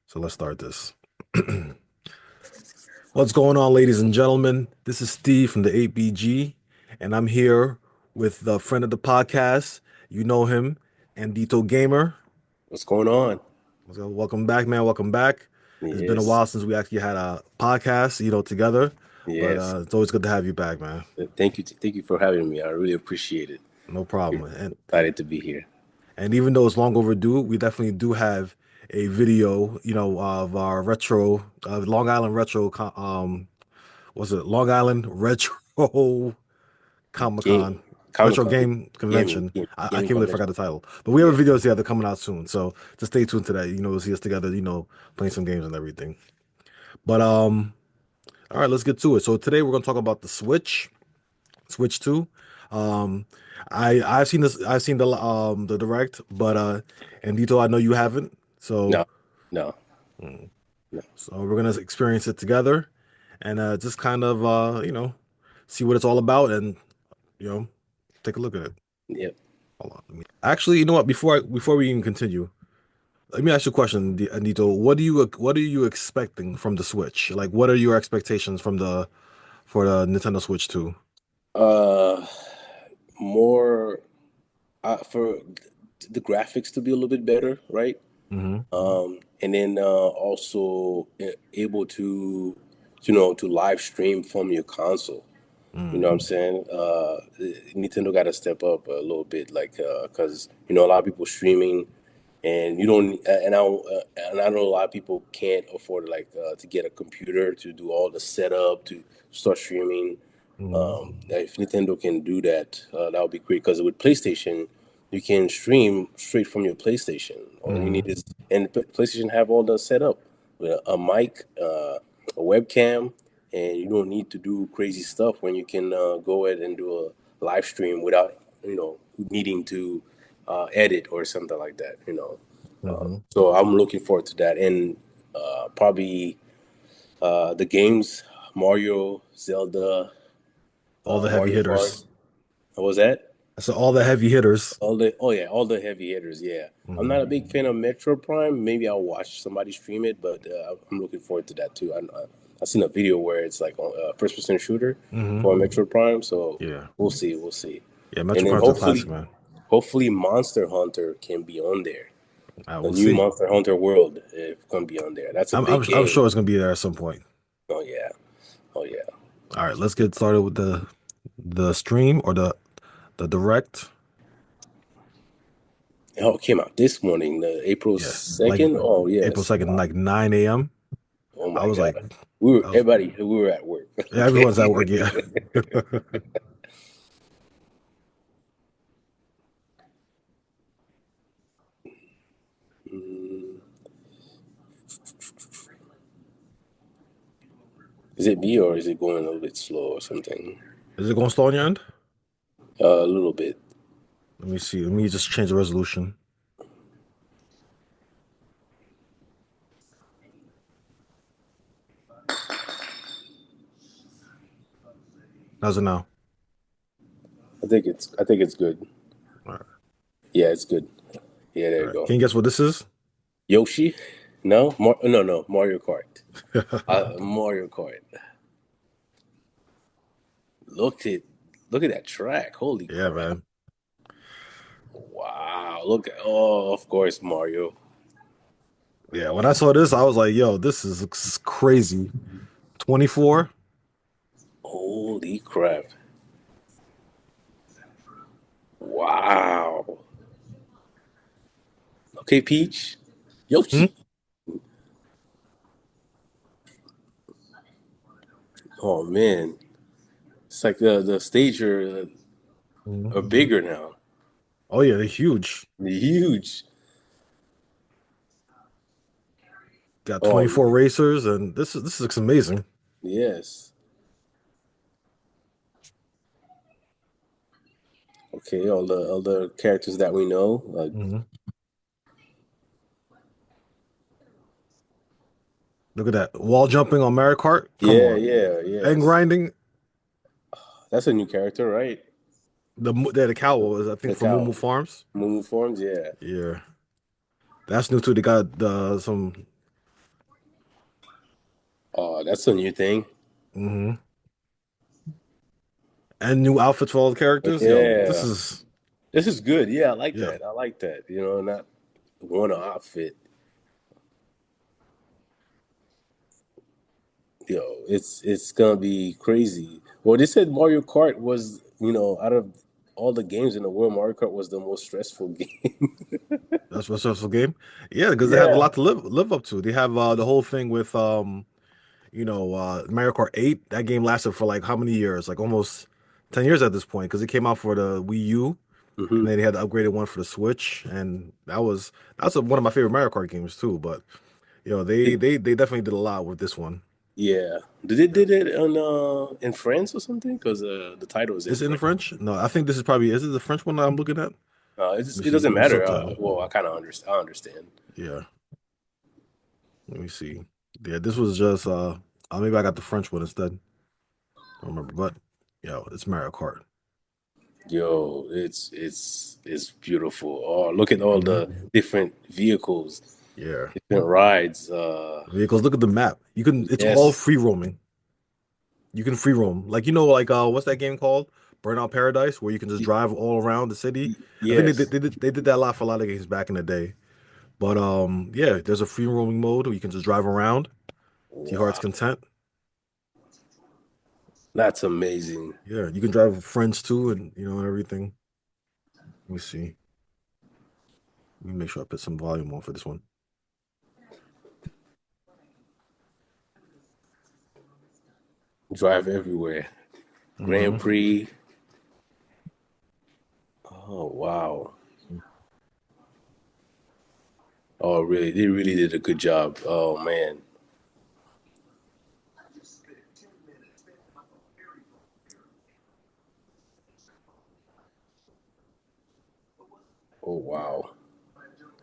So let's start this. What's going on, ladies and gentlemen? This is Steve from the 8BG, and I'm here with the friend of the podcast. You know him, Andito Gamer. What's going on? So welcome back, man. Welcome back. It's been a Yes, while since we actually had a podcast, together, but yes. it's always good to have you back, man. Thank you for having me. I really appreciate it. No problem. And Excited to be here. and even though it's long overdue, we definitely do have a video, of our retro, Long Island retro, was it Long Island retro Comic Game, Con, Comic retro Con, game convention. I gaming can't believe I convention. forgot the title, but we have Yeah, a video together coming out soon, so just stay tuned to that. We'll see us together, playing some games and everything. But all right, let's get to it. So today we're gonna talk about the Switch 2. Um, I've seen this, I've seen the direct, but and Dito, I know you haven't, so no, no, mm, no. so we're gonna experience it together and just kind of see what it's all about and you know take a look at it. Yep. Hold on. Actually, you know what? Before we even continue, let me ask you a question, Anito. What are you expecting from the Switch? Like, what are your expectations for the Nintendo Switch 2? Uh, More for the graphics to be a little bit better, right? Hmm. And then also able to live stream from your console. You know what I'm Mm. saying? Nintendo got to step up a little bit, like, because a lot of people streaming, and you don't, and I know a lot of people can't afford to get a computer to do all the setup to start streaming. Mm. If Nintendo can do that, that would be great. Because with PlayStation, you can stream straight from your PlayStation. All you need Mm. is, and PlayStation have all the setup with a mic, a webcam, and you don't need to do crazy stuff when you can go ahead and do a live stream without needing to edit or something like that. Hmm. So I'm looking forward to that, and probably the games, Mario, Zelda, All the heavy Mario Kart. hitters. What was that? So all the heavy hitters. All the heavy hitters. Yeah, I'm not a Hmm. big fan of Metro Prime. Maybe I'll watch somebody stream it, but I'm looking forward to that too. I've seen a video where it's like a first person shooter for Hmm. Metro Prime, so Yeah. we'll see, Yeah. and Metro then Prime's a classic, man. hopefully Monster Hunter can be on there. I The will new see. Monster Hunter World is gonna be on there. That's a I'm big I'm game. sure it's gonna be there at some point. Oh yeah, oh yeah. All right, let's get started with the stream or the direct. Oh, it came out this morning, the April Yes, like 2nd. Oh April yes, 2nd, wow. like 9 a.m. Oh I my was like, God. I was, Everybody, we were at work. yeah, everyone's at Okay. work, yeah. Mm, is it me or is it going a little bit slow or something? Is it going slow on your end? A little bit. Let me see. Let me just change the resolution. How's it now? I think it's good. All right, Yeah, it's good. Yeah, there all you right. go. Can you guess what this is? Yoshi? No, no, Mario Kart. Mario Kart. Look at look at that track. Holy Yeah, crap! man. Wow. Look at of course Mario. Yeah, when I saw this, I was like, yo, this is crazy. 24? Holy crap! Wow. Okay, Peach. Hmm? Yoshi. Oh man, it's like the stage are Mhm. bigger now. Oh yeah, they're huge. They're huge. Got Oh 24 man, racers, and this looks amazing. yes. Okay, all the characters that we know. Hmm. Look at that. Wall jumping on Mario Kart. Come Yeah, on. yeah, And yes. grinding. That's a new character, right? The cow was, I think, The from Moo cow. Moo Farms. Moo forms, yeah. Yeah. That's new too. They got some. Oh, that's a new thing. Hmm. And new outfits for all the characters. Yo, this Yeah, is this is good. Yeah, I like yeah. that. I like that. You know, not one outfit. Yo, it's gonna be crazy. Well, they said Mario Kart was, out of all the games in the world, Mario Kart was the most stressful game. That's what's up game. Yeah, because they have a Yeah. lot to live up to. They have the whole thing with Mario Kart 8. That game lasted for like how many years? Like almost 10 years at this point because it came out for the Wii U and Hmm. then they had the upgraded one for the Switch and one of my favorite Mario Kart games too, but they definitely did a lot with this one. Yeah. Did it Yeah. did it on in France or something? Because the title is in Is it in French. French? No, I think this is probably is it the French one that I'm looking at? Let me It see. doesn't Maybe matter. subtitle. Well, I kind of understand. I understand. Yeah. Let me see. Yeah, this was just maybe I got the French one instead. I don't remember, but it's Mario Kart. Yo, it's beautiful. Oh, look at all Hmm. the different vehicles, Yeah. different rides. Vehicles, look at the map. It's all Yes, free roaming. You can free roam. Like like what's that game called? Burnout Paradise, where you can just Y- drive all around the city. I think yes. they did that a lot for a lot of games back in the day. But yeah, there's a free roaming mode where you can just drive around to your heart's Wow, content. that's amazing. Yeah, you can drive with friends too, and everything. Let me see. Let me make sure I put some volume on for this one. Drive everywhere. Grand Hmm. Prix. Oh wow. Oh really? They really did a good job. Oh man. Oh wow.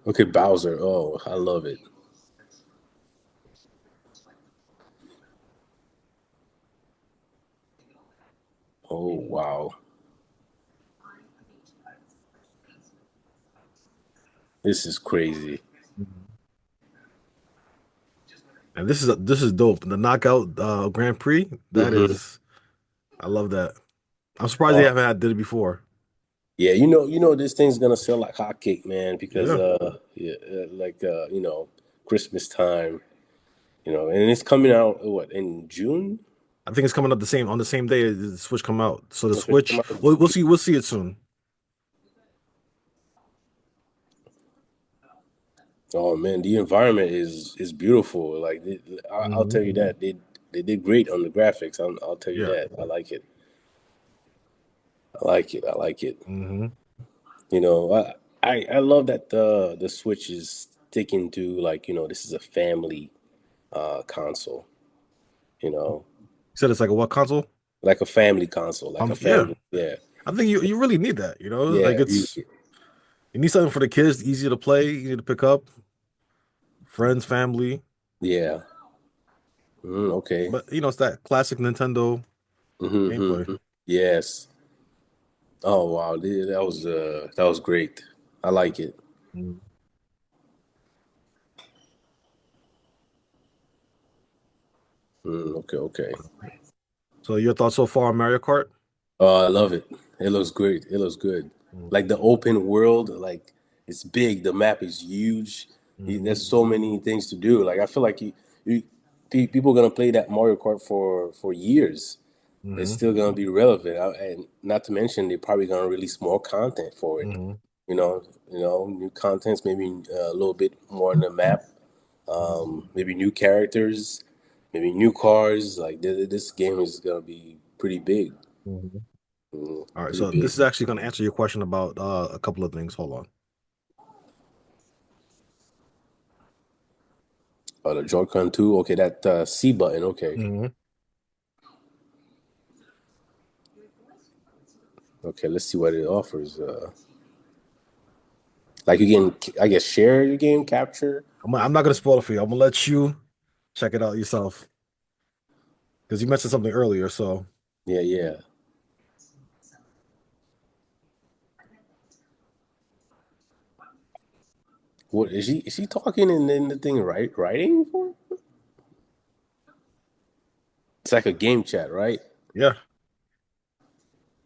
Okay, Bowser. Oh, I love it. Oh wow. This is crazy. And this is dope. The knockout Grand Prix. Hmm. I love that. I'm surprised they Oh haven't had did it before. yeah, this thing's gonna sell like hotcake, man, because Yeah, yeah, Christmas time, and it's coming out what in June? I think it's coming up on the same day as the Switch come out. So the It's supposed to come Switch, out in June. we'll see it soon. Oh man, the environment is beautiful. Like I'll Hmm. tell you that they did great on the graphics. I'll tell you Yeah. that. I like it. I like it. I like it. Hmm. You know, I love that the Switch is sticking to like this is a family console. You know, You said it's like a what console? like a family console, like a Yeah. family. Yeah, I think you really need that. Like yeah, you need something for the kids, easy to play, easy to pick up, friends, family. yeah. Okay. But it's that classic Nintendo gameplay. Yes. Oh wow, that was great. I like it. Mhm. Okay, okay. So your thoughts so far on Mario Kart? Oh, I love it. It looks great. It looks good. Like the open world, like it's big. The map is huge. Mm-hmm. There's so many things to do. Like I feel like people are gonna play that Mario Kart for years. It's Hmm. still gonna be relevant, and not to mention they're probably gonna release more content for it. Hmm. New contents, maybe a little bit more on the map, maybe new characters, maybe new cars. Like this game is gonna be pretty big, Hmm. All right, pretty so this big. is actually going to answer your question about a couple of things. Hold on. The Joy-Con 2, okay, that C button, okay. Hmm. Okay, let's see what it offers. Like you can, I guess, share your game capture. I'm not going to spoil it for you. I'm going to let you check it out yourself because you mentioned something earlier. So Yeah, yeah. What is she? Is she talking and then the thing writing for? It's like a game chat, right? Yeah,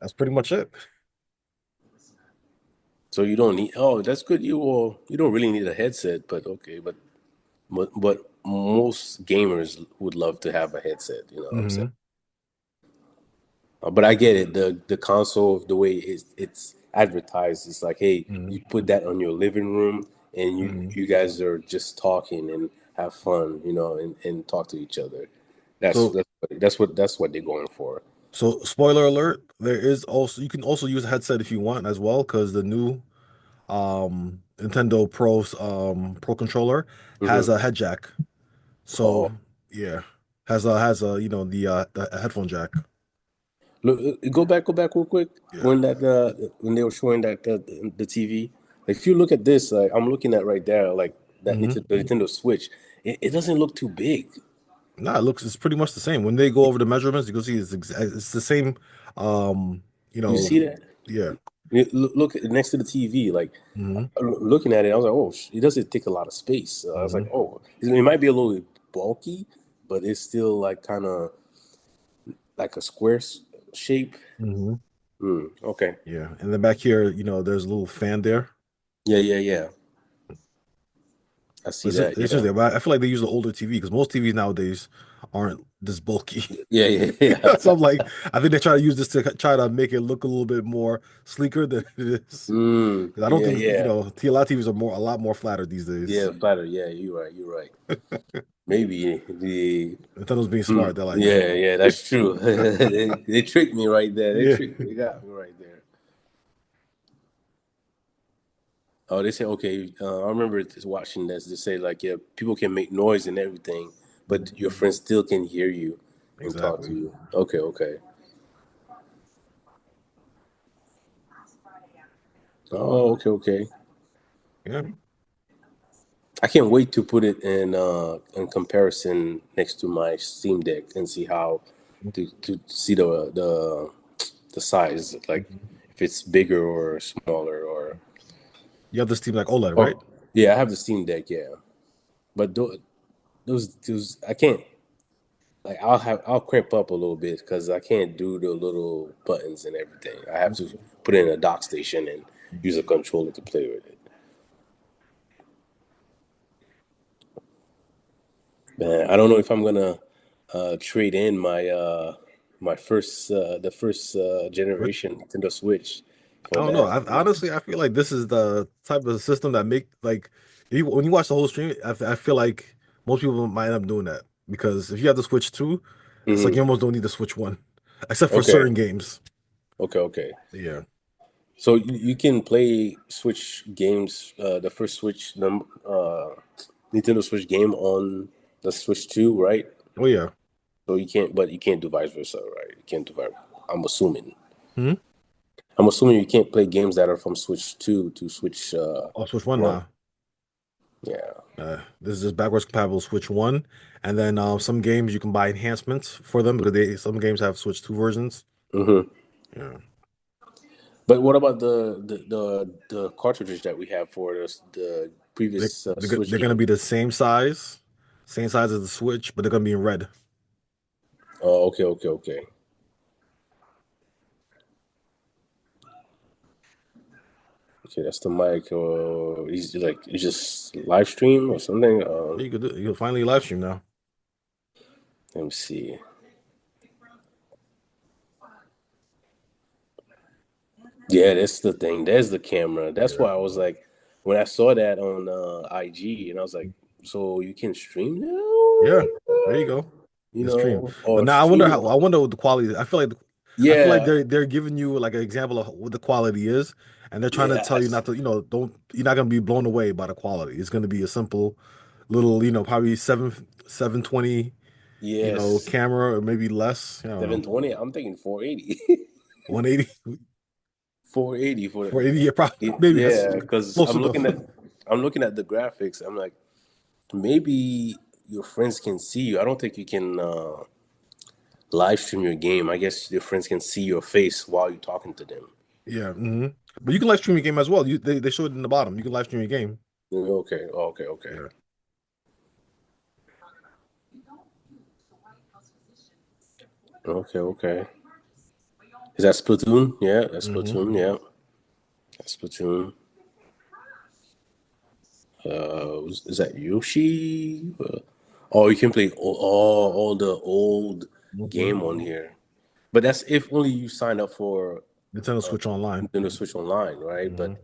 that's pretty much it. So you don't need. Oh, that's good. You don't really need a headset, but okay. But most gamers would love to have a headset. You know what I'm saying? Hmm. But I get it. The console, the way it's advertised, it's like, hey, Hmm. you put that on your living room, and Hmm. you guys are just talking and have fun, and talk to each other. That's So, that's that's what they're going for. so spoiler alert, there is also you can also use a headset if you want as well, because the new Nintendo Pro controller has Hmm. a head jack. So Oh, yeah, has a the headphone jack. look, go back real quick. Yeah. When they were showing that the TV, like if you look at this, like I'm looking at right there, like that Hmm. the Nintendo Switch, it doesn't look too big. Nah, it's pretty much the same. When they go over the measurements, you can see it's the same. Um, you You know, see that? yeah. Look next to the TV, like Hmm. looking at it, I was like, oh, it doesn't take a lot of space. I was like, Hmm. oh, it might be a little bulky, but it's still like kind of like a square shape. Hmm. Okay. Yeah, and then back here, there's a little fan there. Yeah, yeah, yeah. I see that. It's just Yeah. there, but I feel like they use an older TV because most TVs nowadays aren't this bulky. Yeah, yeah, yeah. So I'm like, I think they try to use this to try to make it look a little bit more sleeker than it is. Because I don't Yeah, think, yeah. a lot of TVs are a lot more flatter these days. Yeah, flatter. Yeah, you're right. You're right. Maybe the Nintendo's being smart. They're like, yeah, yeah, that's true. They tricked me right there. yeah, They got me right there. Oh, they say okay. I remember just watching this. They say like, yeah, people can make noise and everything, but your friends still can hear you and talk to exactly. you. Okay, okay. Oh, okay, okay. Yeah. I can't wait to put it in comparison next to my Steam Deck and see how to see the size, like Mhm. if it's bigger or smaller You have this team like OLED, right? or yeah, I have the Steam Deck, yeah, but those I can't like I'll creep up a little bit because I can't do the little buttons and everything. I have to put it in a dock station and use a controller to play with it. Man, I don't know if I'm gonna trade in my first the first Which generation Nintendo Switch I for don't know. that. Honestly, I feel like this is the type of system that make like when you watch the whole stream, I feel like most people might end up doing that because if you have the Switch 2, it's like Hmm. you almost don't need the Switch 1, except for Okay, certain games. okay, okay. Yeah. So you can play Switch games, the first Nintendo Switch game on the Switch 2, right? Oh yeah. So but you can't do vice versa, right? You can't do vice. I'm assuming. Hmm. I'm assuming you can't play games that are from Switch 2 to Switch Oh, Switch 1 1. now. Yeah. This is just backwards compatible Switch 1, and then some games you can buy enhancements for them because they some games have Switch 2 versions. Hmm. Yeah. But what about the cartridges that we have for the previous Switch They're gonna game? be the same size as the Switch, but they're gonna be in red. Oh, okay, okay, okay. Okay, that's the mic. He's like you just live stream or something. You'll finally live stream now. Let me see. Yeah, that's the thing. There's the camera. That's Yeah. why I was like, when I saw that on IG, and I was like, so you can stream Yeah, now, there you go. You stream. But or now stream. I wonder what the quality is. I feel like Yeah, they're giving you like an example of what the quality is, and they're trying to yeah, tell you not to, don't you're not gonna be blown away by the quality. It's gonna be a simple little, probably 720, yes, camera or maybe less. I don't know. 720. I'm thinking 480. 180, 480 for 480, yeah, probably maybe that's yeah, because close enough. I'm looking at the graphics. I'm like, maybe your friends can see you. I don't think you can live stream your game. I guess your friends can see your face while you're talking to them. Yeah. Hmm. But you can live stream your game as well. They show it in the bottom. You can live stream your game. Okay, okay, okay. Yeah. Okay, okay. Is that Splatoon? Yeah, that's Hmm. Splatoon. Yeah, that's Splatoon. Is that Yoshi? Oh, you can play all the old Hmm. game on here, but that's if only you sign up for Nintendo Switch Online. Nintendo Switch Online, right? Hmm. But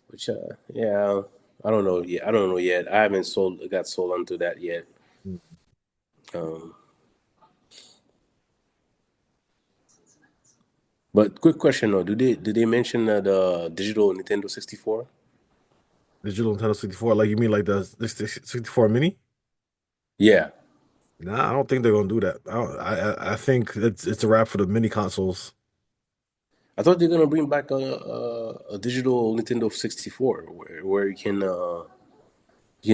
which, yeah, I don't know yet. I don't know yet. I haven't got sold onto that yet. Um, but quick question though, did they mention the digital Nintendo 64? Digital Nintendo 64, like you mean like the 64 Mini? Yeah, Nah, I don't think they're gonna do that. I think it's a wrap for the mini consoles. I thought they're gonna bring back a digital Nintendo 64 where you can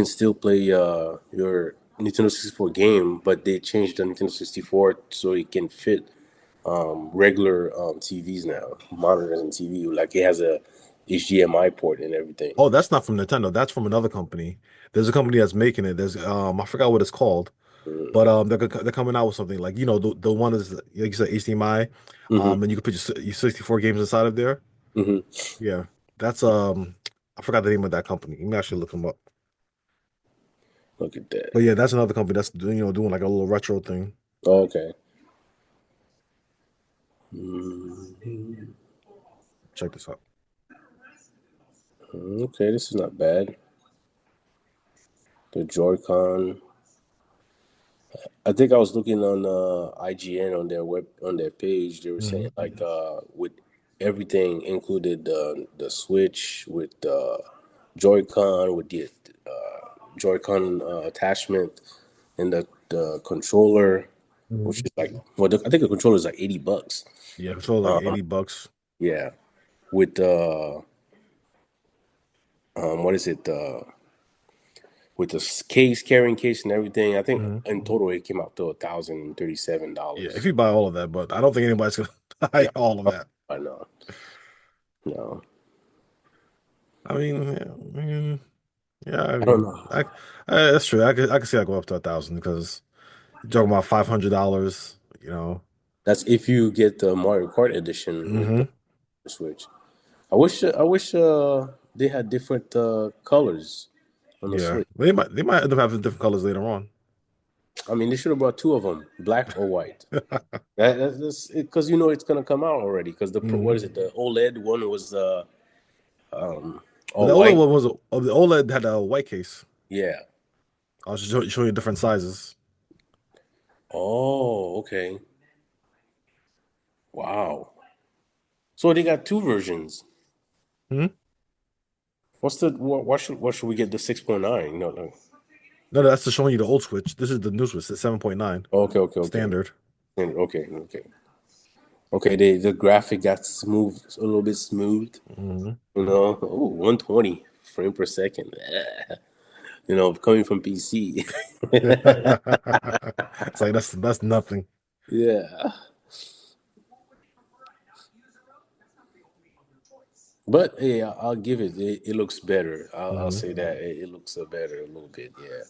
still play your Nintendo 64 game, but they changed the Nintendo 64 so it can fit regular TVs now, monitors and TV. Like it has a HDMI port and everything. Oh, that's not from Nintendo. That's from another company. There's a company that's making it. There's I forgot what it's called, but they're coming out with something like the one is like you said HDMI, Mm-hmm. and you can put your 64 games inside of there. Mm-hmm. Yeah, that's I forgot the name of that company. Let me actually look them up. Look at that. But yeah, that's another company that's doing like a little retro thing. Oh, okay. Mhm. Check this out. Okay, this is not bad. The Joy-Con. I think I was looking on IGN on their page. They were saying Hmm. like with everything included the Switch with the Joy-Con with the Joy-Con attachment and the controller, which Hmm. is like I think the controller is like $80. Yeah, control like $80. Yeah, with what is it? With the carrying case and everything. I think Hmm. in total it came out to $1,037. Yeah, if you buy all of that, but I don't think anybody's gonna buy No, all of that. I know. No, I mean, yeah, I I don't mean, know. that's true. I could see I go up to 1,000 because you're talking about $500. That's if you get the Mario Kart edition with the Hmm. Switch. I wish they had different colors on the Yeah, Switch. they might end up having different colors later on. I mean, they should have brought two of them, black or white. That's because it's gonna come out already. Because what Hmm. is it? The OLED one was um But the all OLED white. one the OLED had a white case. Yeah. I was showing you different sizes. Oh, okay. Wow. So they got two versions. Hmm. What's the what should we get the 6.9? No, no. No, that's just showing you the old Switch. This is the new Switch, the 7.9 Okay, okay, okay. standard. Okay, okay. Okay, the graphic got smooth, a little bit smooth. Hmm. Oh, 120 frame per second. Coming from PC. It's like that's nothing. Yeah. But hey, I'll give it. It looks better. I'll Hmm. say that it looks better a little bit. Yeah,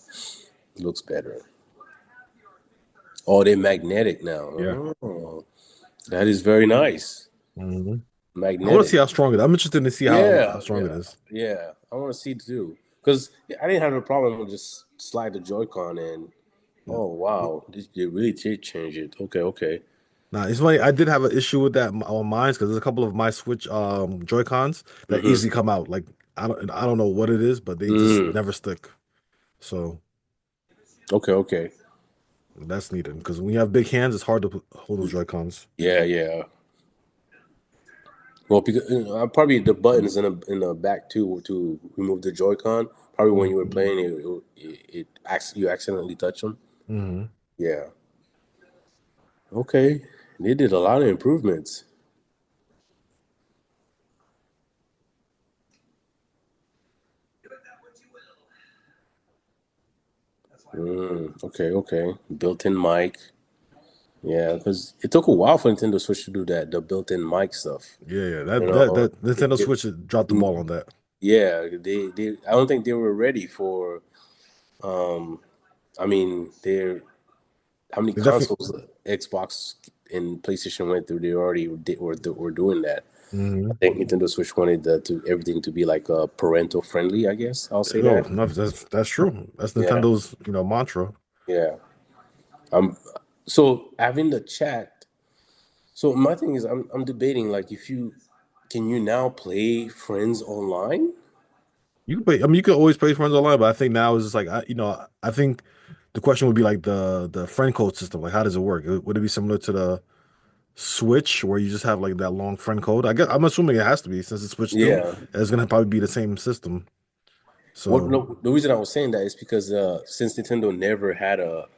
it looks better. Oh, they're magnetic Yeah. now. Oh, that is very nice. Hmm. I want to see Magnetic. how strong it is. I'm interested to see how Yeah, strong it yeah, is. yeah. I want to see too, because I didn't have a problem with just slide the Joy-Con in. Oh wow, they really did change it. Okay, okay. Nah, it's funny. I did have an issue with that on mine because there's a couple of my Switch Joy-Cons that Mm-hmm. easily come out. Like I don't know what it is, but they just Mm. never stick. So Okay, okay. that's needed because when you have big hands, it's hard to hold those Joy-Cons. Yeah, yeah. Well, because probably the buttons in the back too to remove the Joy-Con. Probably when you were Hmm. playing you accidentally touch them. Hmm. Yeah. Okay. They did a lot of improvements. Okay, okay. Built-in mic. Yeah, because it took a while for Nintendo Switch to do that, the built-in mic stuff. Yeah, yeah. You That that know, that Nintendo it- Switch dropped the ball on that. yeah, they I don't think they were ready for. Um, I mean, they're how many They definitely consoles Xbox? and PlayStation went through, they already were doing that. I Hmm. think Nintendo Switch wanted to everything to be like parental friendly. I guess I'll say Oh, that. no, that's true. That's Yeah, Nintendo's, mantra. yeah. Um, so having the chat. So my thing is, I'm debating like if you can you now play friends online? You can play. I mean, you can always play friends online, but I think now is just like I think the question would be like the friend code system. Like, how does it work? Would it be similar to the Switch where you just have like that long friend code? I guess I'm assuming it has to be since it's Switch 2. Yeah. It's gonna probably be the same system. What So, no, the reason I was saying that is because since Nintendo never had a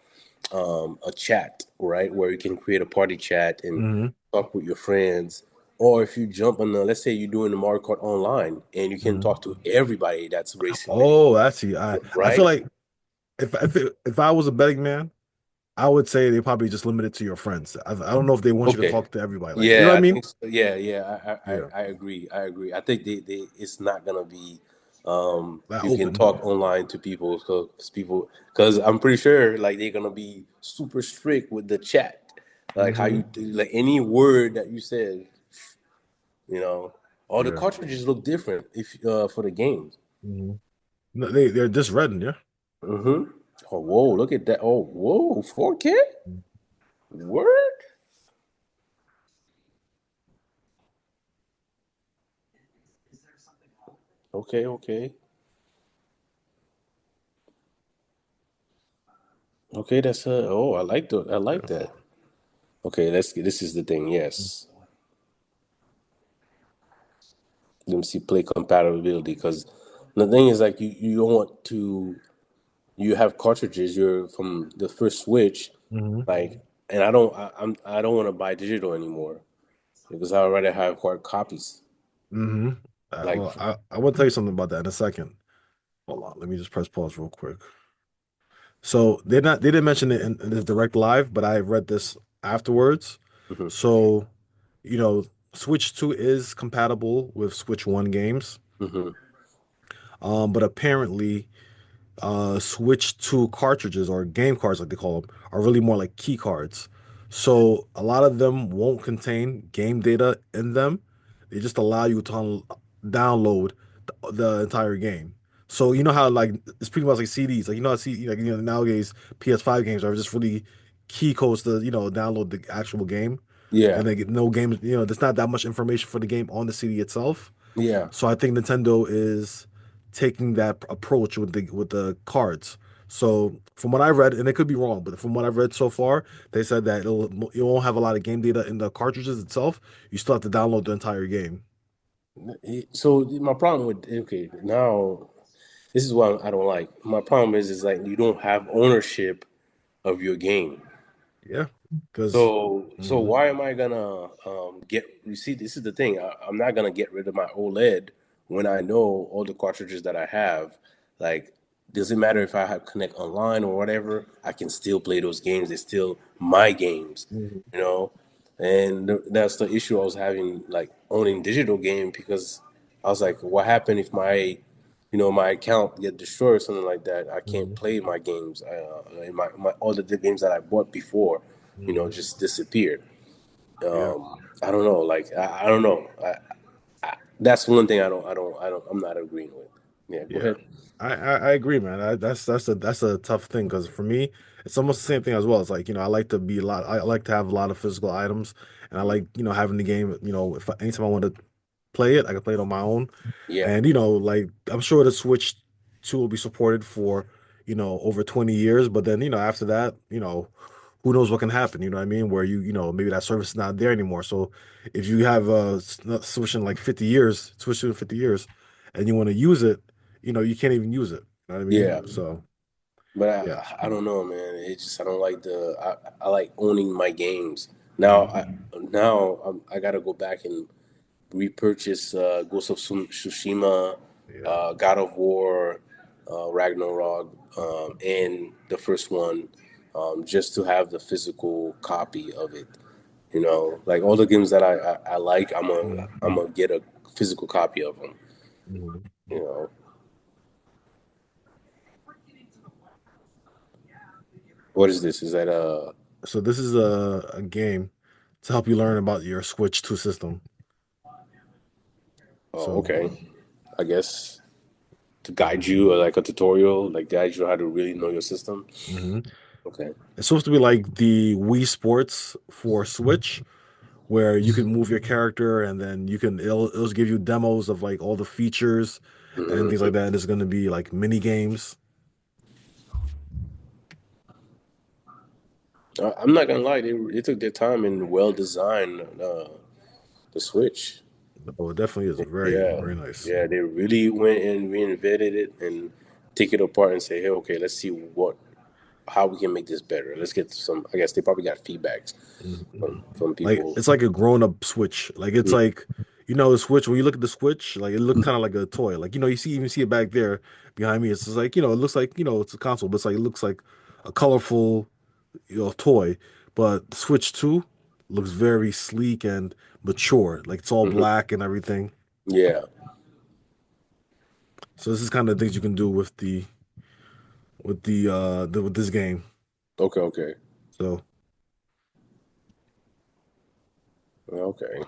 chat, right, where you can create a party chat and hmm talk with your friends, or if you jump on the, let's say you're doing the Mario Kart online and you can hmm talk to everybody that's racing with you, Oh, I see. I feel right? like if I was a betting man, I would say they probably just limit it to your friends. I don't know if they want you to Okay. talk to everybody. Like, you know what Yeah, I I mean? think so. Yeah, yeah, Yeah, I agree. I agree. I think they it's not gonna be that you can open. talk online to people because I'm pretty sure like they're gonna be super strict with the chat. Like how Hmm. you like any word that you said, you know. All the Yeah. cartridges look different if for the games. Hmm. No, they're just red, yeah. Mm-hmm. Oh whoa, look at that. Oh whoa, 4K? Word? Okay, okay. Okay, that's oh I like Yeah. that. Okay, let's get this is the thing, yes. Let me see play compatibility because the thing is like you don't want to you have cartridges you're from the first Switch, Hmm. like and I don't want to buy digital anymore because I already have hard copies. Hmm. Like Well, I want to tell you something about that in a second. Hold on, let me just press pause real quick. So they didn't mention it in this direct live, but I read this afterwards. mhm, So, you know, Switch 2 is compatible with Switch 1 games. mhm. But apparently Switch 2 cartridges or game cards, like they call them, are really more like key cards. So a lot of them won't contain game data in them. They just allow you to download the entire game. So you know how like it's pretty much like CDs. Like you know how nowadays PS5 games are just really key codes to download the actual game, Yeah, and they get no games. There's not that much information for the game on the CD itself. yeah. So I think Nintendo is taking that approach with the cards. So from what I read, and it could be wrong, but from what I've read so far, they said that you won't have a lot of game data in the cartridges itself. You still have to download the entire game. So my problem with okay now this is what I don't like. My problem is like you don't have ownership of your game. Yeah, because So why am I gonna get? You see, this is the thing. I'm not gonna get rid of my OLED when I know all the cartridges that I have. Like, does it matter if I have connect online or whatever? I can still play those games. They're still my games, you know. And that's the issue I was having, like owning digital game because I was like, what happened if my account get destroyed or something like that? I can't play my games. My all the games that I bought before, just disappeared. yeah. I don't know. Like I don't know. That's one thing I'm not agreeing with. Yeah, go Yeah, ahead. I agree, man. That's a tough thing because for me, it's almost the same thing as well. It's like I like to be a lot. I like to have a lot of physical items, and I like having the game. If anytime I want to play it, I can play it on my own. Yeah, And like I'm sure the Switch 2 will be supported for over 20 years. But then after that, who knows what can happen? You know what I mean? Where maybe that service is not there anymore. So if you have Switch in like 50 years, Switch in 50 years, and you want to use it you can't even use it. You know what I mean? yeah. So But yeah. I don't know, man. It just I don't like I like owning my games. Now Mhm. I gotta go back and repurchase Ghost of Tsushima, Yeah. God of War, Ragnarok, and the first one, just to have the physical copy of it. Like all the games that I like, Mhm. I'm gonna get a physical copy of them. Mhm. You know, what is this? Is that So this is a game. to help you learn about your Switch 2 system. Oh, So, okay. I guess to guide you, or like a tutorial, like guide you how to really know your system. mhm. Okay. It's supposed to be like the Wii Sports for Switch, where you can move your character and then it'll give you demos of like all the features and things like Hmm. that. And there's going to be like mini games. I'm not gonna lie, they took their time and well designed the Switch. Oh, it definitely is very, Yeah, very nice. yeah, they really went and reinvented it and take it apart and say, hey, okay, let's see how we can make this better. Let's get some. I guess they probably got feedbacks Mhm. from Like people. it's like a grown-up Switch. Like it's Mm, like the Switch. When you look at the Switch, like it looked kind of like a toy. Like you even see it back there behind me. It's just like it looks like it's a console, but it's like it looks like a colorful toy. But the Switch 2 looks very sleek and mature. Like it's all hmm. black and everything. Yeah. So this is kind of things you can do with with this game. Okay. Okay. So Okay.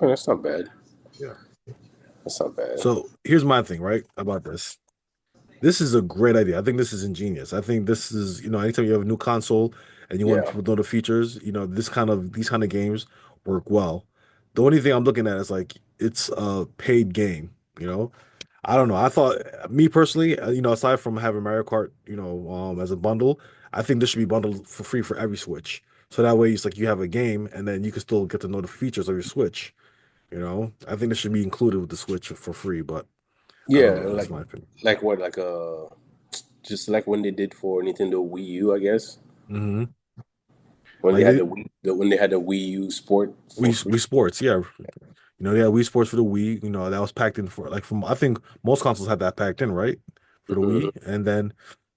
Well, that's not bad. yeah. That's not bad. So here's my thing, right, about this. This is a great idea. I think this is ingenious. I think this is, anytime you have a new console and you want Yeah. people to know the features, these kind of games work well. The only thing I'm looking at is like it's a paid game, you know. I don't know. I thought me personally, aside from having Mario Kart, as a bundle, I think this should be bundled for free for every Switch. So that way it's like you have a game and then you can still get to know the features of your Switch, I think this should be included with the Switch for free, but I don't Yeah. know. That's my opinion. Like what? Like just like when they did for Nintendo Wii U, I guess. Hmm. When they Like had they when they had the Wii U Sport for free. Wii Sports, yeah. They had Wii Sports for the Wii. That was packed in for like from I think most consoles had that packed in, right? For the Hmm. Wii. And then,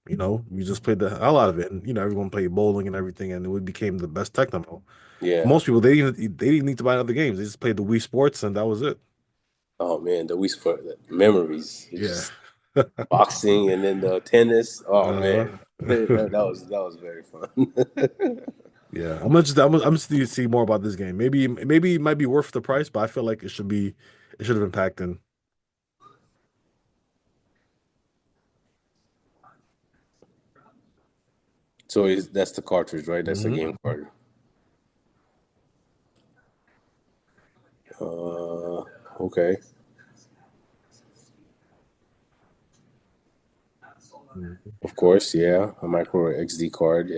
you just played the hell out of it. And everyone played bowling and everything, and it became the best tech demo. For Yeah. most people, they didn't need to buy other games. They just played the Wii Sports and that was it. Oh man, the Wii Sport memories. It's Yeah. just boxing and then the tennis. Oh Uh man, that was very fun. yeah. I'm just need to see more about this game. Maybe it might be worth the price, but I feel like it should have been packed in. So that's the cartridge, right? That's the Hmm. game card. Uh, okay. Of course, yeah. A micro XD card.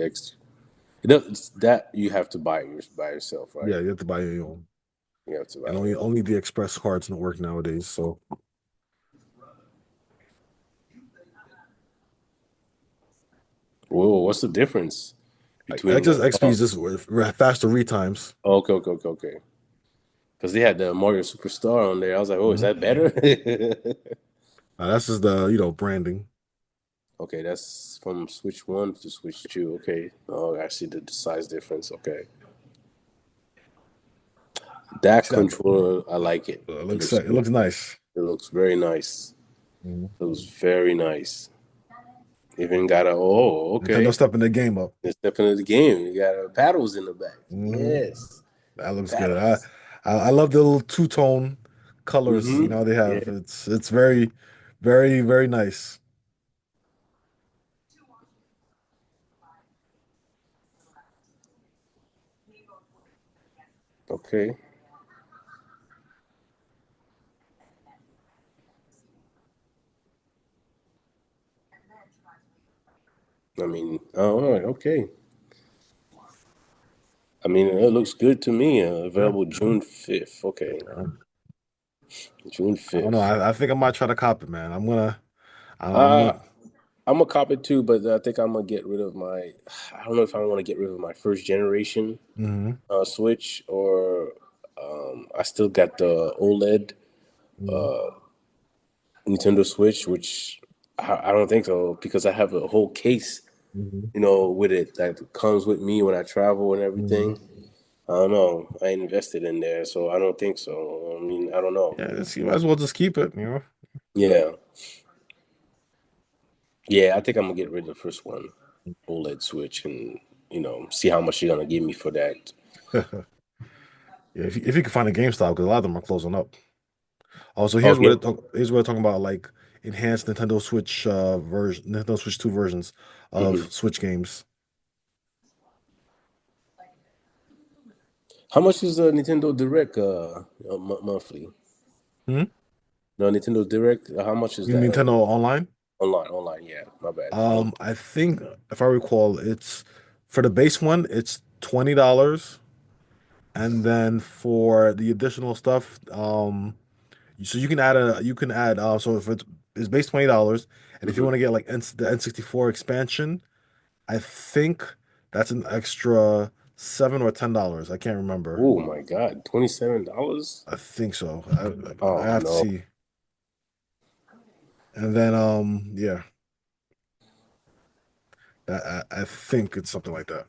That you have to buy by yourself, right? Yeah, you have to buy your own. You have to buy And your own. only the express cards don't work nowadays. So Whoa, what's the difference I between just XP is oh, just faster read times. okay, okay, okay, okay. Because they had the Mario Superstar on there. I was like, oh, is Mhm. that better? That's just the branding. Okay, that's from Switch 1 to Switch 2. Okay. Oh, I see the size difference. Okay. That See that? controller, I like it. It looks It good. looks nice. It looks very nice. Mhm. It looks very nice. Even got Nintendo okay. stepping the game up. Let's step into the game. You got paddles in the back. Hmm. Yes. That looks good. Paddles. I love the little two-tone colors. Mm-hmm. They Yeah. have. It's very, very, very nice. Okay. I mean, all right. Okay. I mean, it looks good to me. Yeah. Available June 5th. Okay. June I don't know. 5th. I think I might try to cop it, man. I'm Uh, gonna. I'm gonna cop it too, but I think I'm gonna get rid of my. I don't know if I want to get rid of my first generation Hmm. Switch, or I still got the OLED Hmm. Nintendo Switch, which I don't think so because I have a whole case, Hmm. with it that comes with me when I travel and Hmm. everything. I don't know. I invested in there, so I don't think so. I mean, I don't know. Yeah, you might as well just keep it. Yeah, yeah. I think I'm gonna get rid of the first one. OLED Switch and see how much you're gonna give me for that. Yeah, if you can find a GameStop, because a lot of them are closing up. Also, Okay. here's what they're talking about, like enhanced Nintendo Switch Nintendo Switch 2 versions of Hmm. Switch games. How much is the Nintendo Direct monthly? Hmm? No, Nintendo Direct. How much is You that Nintendo Online? online? Yeah, my bad. I don't. I think if I recall, it's for the base one, it's $20, and then for the additional stuff, so you can add so if it's base $20, and if you Hmm. want to get like the N64 expansion, I think that's an extra $7 or $10. I can't remember. Oh my God, $27. I think so. I Oh have to no, see. And then yeah, I think it's something like that.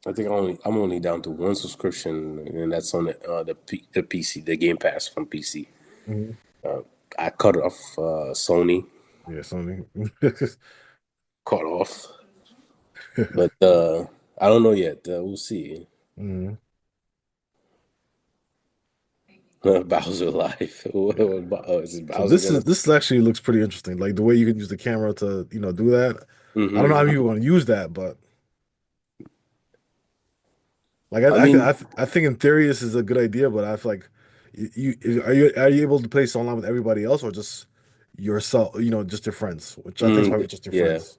I think I'm only down to one subscription, and that's on the PC, the Game Pass from PC. Mhm. Uh, I cut off Sony, Yeah, Sony. cut off, but I don't know yet. We'll see. Mhm. Bowser Life. Yeah. Is it So Bowser gonna? this actually looks pretty interesting. Like the way you can use the camera to, do that. I don't know how Hmm. people want to use that, but like I mean, I think in theory this is a good idea, but I feel like are you able to play this online with everybody else or just yourself, just your friends, which I think is probably just your yeah. friends.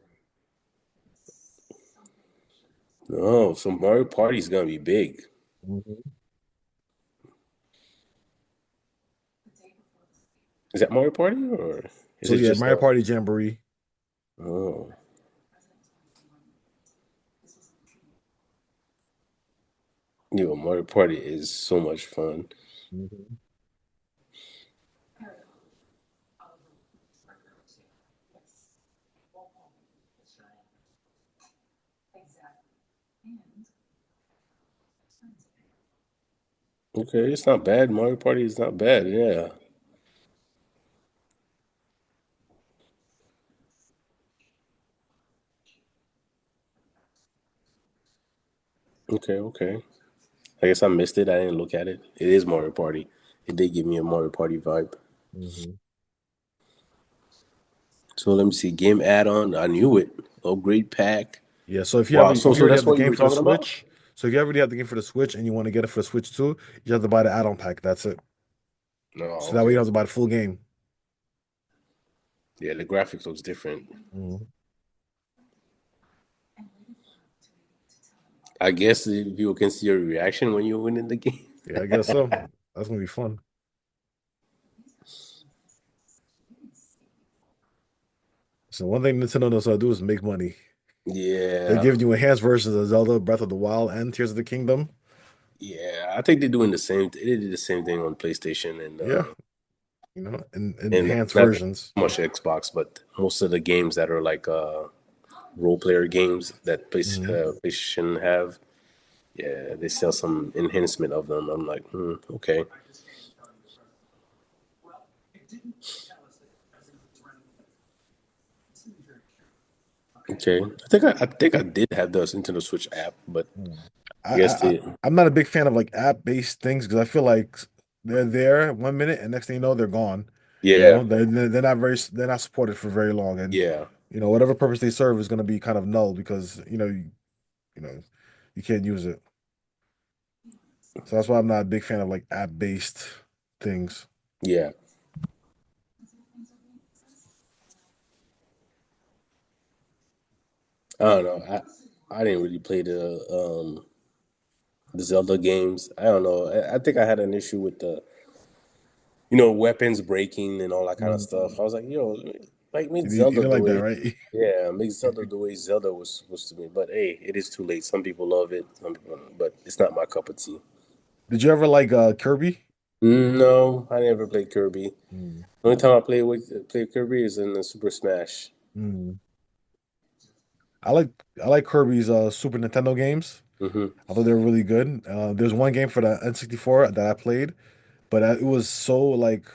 No, so Mario Party is gonna be big. Mhm. Is that Mario Party or is So it yeah, just Mario Party Jamboree. Oh, Mario Party is so much fun. Mhm. Okay, it's not bad. Mario Party is not bad. Yeah. Okay, okay. I guess I missed it. I didn't look at it. It is Mario Party. It did give me a Mario Party vibe. Mhm. So let me see. Game add-on. I knew it. Upgrade pack. Yeah, so Wow. if you So already that's have the what you game were for the talking about? Switch, so if you already have the game for the Switch and you want to get it for the Switch too, you have to buy the add-on pack. That's it. No, So that way you okay. don't have to buy the full game. Yeah, the graphics looks different. Mhm. I guess people can see your reaction when you win in the game. Yeah, I guess so. That's gonna be fun. So one thing Nintendo knows how to do is make money. They're Yeah. giving you enhanced versions of Zelda, Breath of the Wild, and Tears of the Kingdom. Yeah. I think they're doing the same. They did the same thing on PlayStation Yeah, and and enhanced not versions. so much Xbox, but most of the games that are like role player games that Hmm. PlayStation have, yeah, they sell some enhancement of them. I'm like, okay, okay. I think I did have the Nintendo Switch app, but I, I guess I the I'm not a big fan of like app-based things because I feel like they're there 1 minute and next thing you know they're gone. yeah, They're not supported for very long, and yeah, whatever purpose they serve is going to be kind of null because you know you can't use it. So that's why I'm not a big fan of like app-based things. yeah. I don't know. I didn't really play the Zelda games. I don't know. I think I had an issue with the weapons breaking and all that kind of stuff. I was like, like make You Zelda didn't the like that, way, right? yeah, make Zelda the way Zelda was supposed to be. But hey, it is too late. Some people love it, some people don't, but it's not my cup of tea. Did you ever like Kirby? No, I never played Kirby. Mm. The only time I play Kirby is in the Super Smash. Mm. I like I like Kirby's Super Nintendo games. Hmm. I thought they were really good. There's one game for the N64 that I played, but it was so like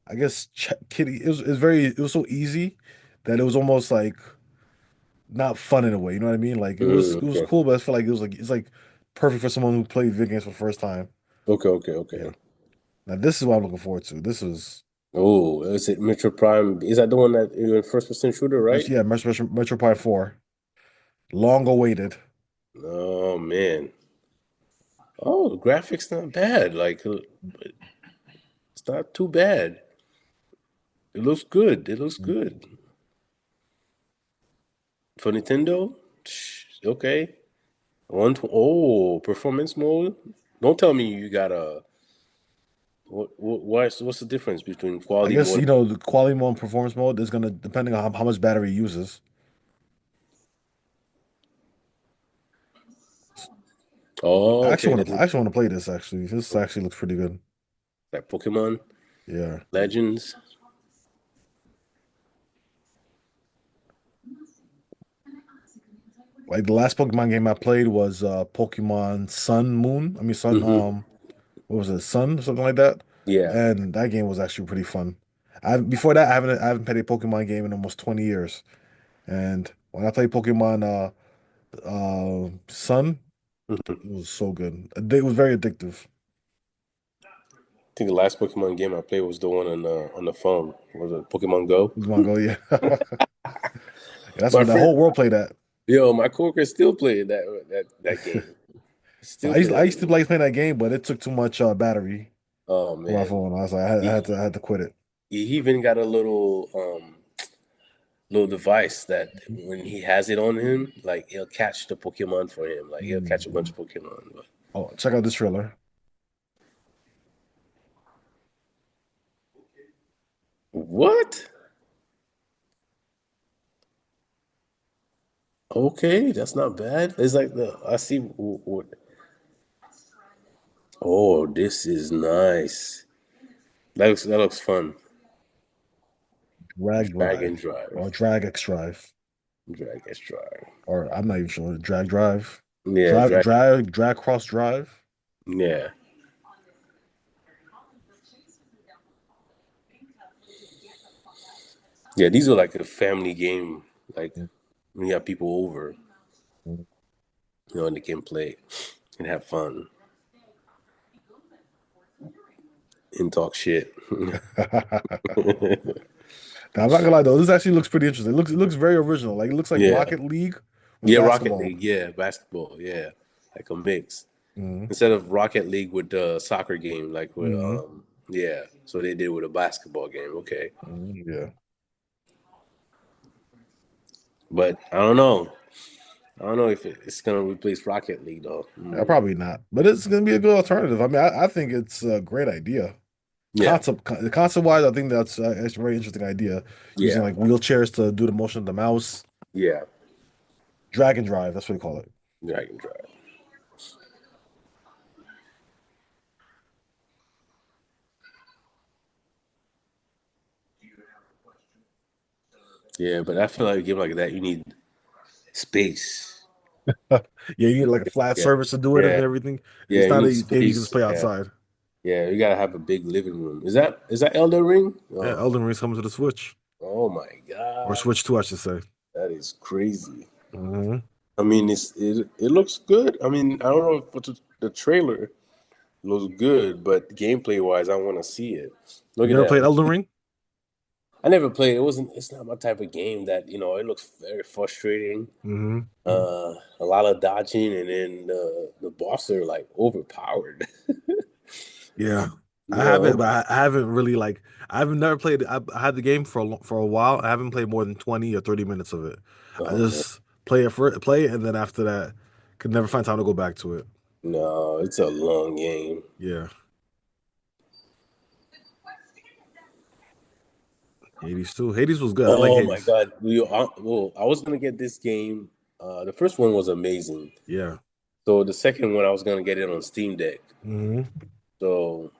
I guess Kitty. It was so easy that it was almost like not fun in a way. You know what I mean? Like it was Okay. cool, but I feel like it's like perfect for someone who played video games for the first time. Okay. Okay. Okay. Yeah. Now this is what I'm looking forward to. This is Oh, is it Metro Prime? Is that the one that you're in first person shooter, right? Yeah, Metro Prime 4. Long awaited. Oh man. Oh, the graphics not bad. Like it's not too bad. It looks good. It looks good for Nintendo. Okay. Oh, performance mode. Don't tell me you got a what's the difference between I quality guess mode? the quality mode and performance mode is gonna depending on how much battery it uses. Oh, okay. I actually want to play this actually. This actually looks pretty good. Like Pokemon Yeah. Legends. Like the last Pokemon game I played was Pokemon Sun Moon. I mean Sun Hmm. what was it? Sun, something like that. Yeah. And that game was actually pretty fun. I Before that I haven't played a Pokemon game in almost 20 years. And when I played Pokemon Sun, Mhm. it was so good. It was very addictive. I think the last Pokemon game I played was the one on the phone. Was it Pokemon Go? Pokemon Go, yeah. That's My what the friend, whole world played at. my coworker still playing that game. Still I playing used to that game. like playing that game, but it took too much battery Oh on my man, phone. I was like, he, I had to quit it. he even got a little device that when he has it on him, like he'll catch the Pokemon for him. Like he'll catch a bunch Mhm. of Pokemon. But Oh, check out this trailer. what? Okay, that's not bad. It's like the I see what. Oh, this is nice. That looks fun. Drag Drag and Drive drive. or Drag X Drive, Drag and drive. or I'm not even sure. Drag Drive, Yeah, drag. Drag Cross Drive. Yeah, yeah. These are like a family game. Like when you have people over, and they can play and have fun and talk shit. Now, I'm not gonna lie though, this actually looks pretty interesting. It looks very original. Like it looks like Yeah, Rocket League with yeah. Rocket basketball. League. Yeah, basketball. Yeah, like a mix Hmm. instead of Rocket League with the soccer game. Like with Hmm. yeah. So they did with a basketball game. Okay, Yeah. but I don't know. I don't know if it's gonna replace Rocket League though. Probably not, but it's gonna be a good alternative. I mean, I think it's a great idea. Yeah, Concept wise, I think that's it's a very interesting idea. Using yeah, like wheelchairs to do the motion of the mouse, yeah. drag and drive. That's what we call it. Dragon Drive. Yeah, but I feel like a game like that, you need space. Yeah, you need like a flat Yeah, surface to do it and yeah, everything. yeah. It's You not a need game you can just space. play Yeah, outside. yeah. You gotta have a big living room. Is that Elder Ring? Yeah, Oh, Elden Ring's coming to the Switch oh my or God, Switch 2, I should say. that is crazy. Hmm. I mean, it looks good. I mean, I don't know if the trailer looks good, but gameplay wise, I want to see it. Look You at never played that. Elden Ring? I never played. It wasn't. It's not my type of game. That it looks very frustrating. Hmm. A lot of dodging, and then the boss are like overpowered. Yeah, I Oh haven't, my, but I haven't really like I've never played. I had the game for for a while. I haven't played more than 20 or 30 minutes of it. I oh man, just play it, and then after that, could never find time to go back to it. no, it's a long game. Yeah, Hades too. Hades was good. I like Oh my Hades. God, well, I was gonna get this game. The first one was amazing. Yeah. So the second one, I was gonna get it on Steam Deck. Hmm. So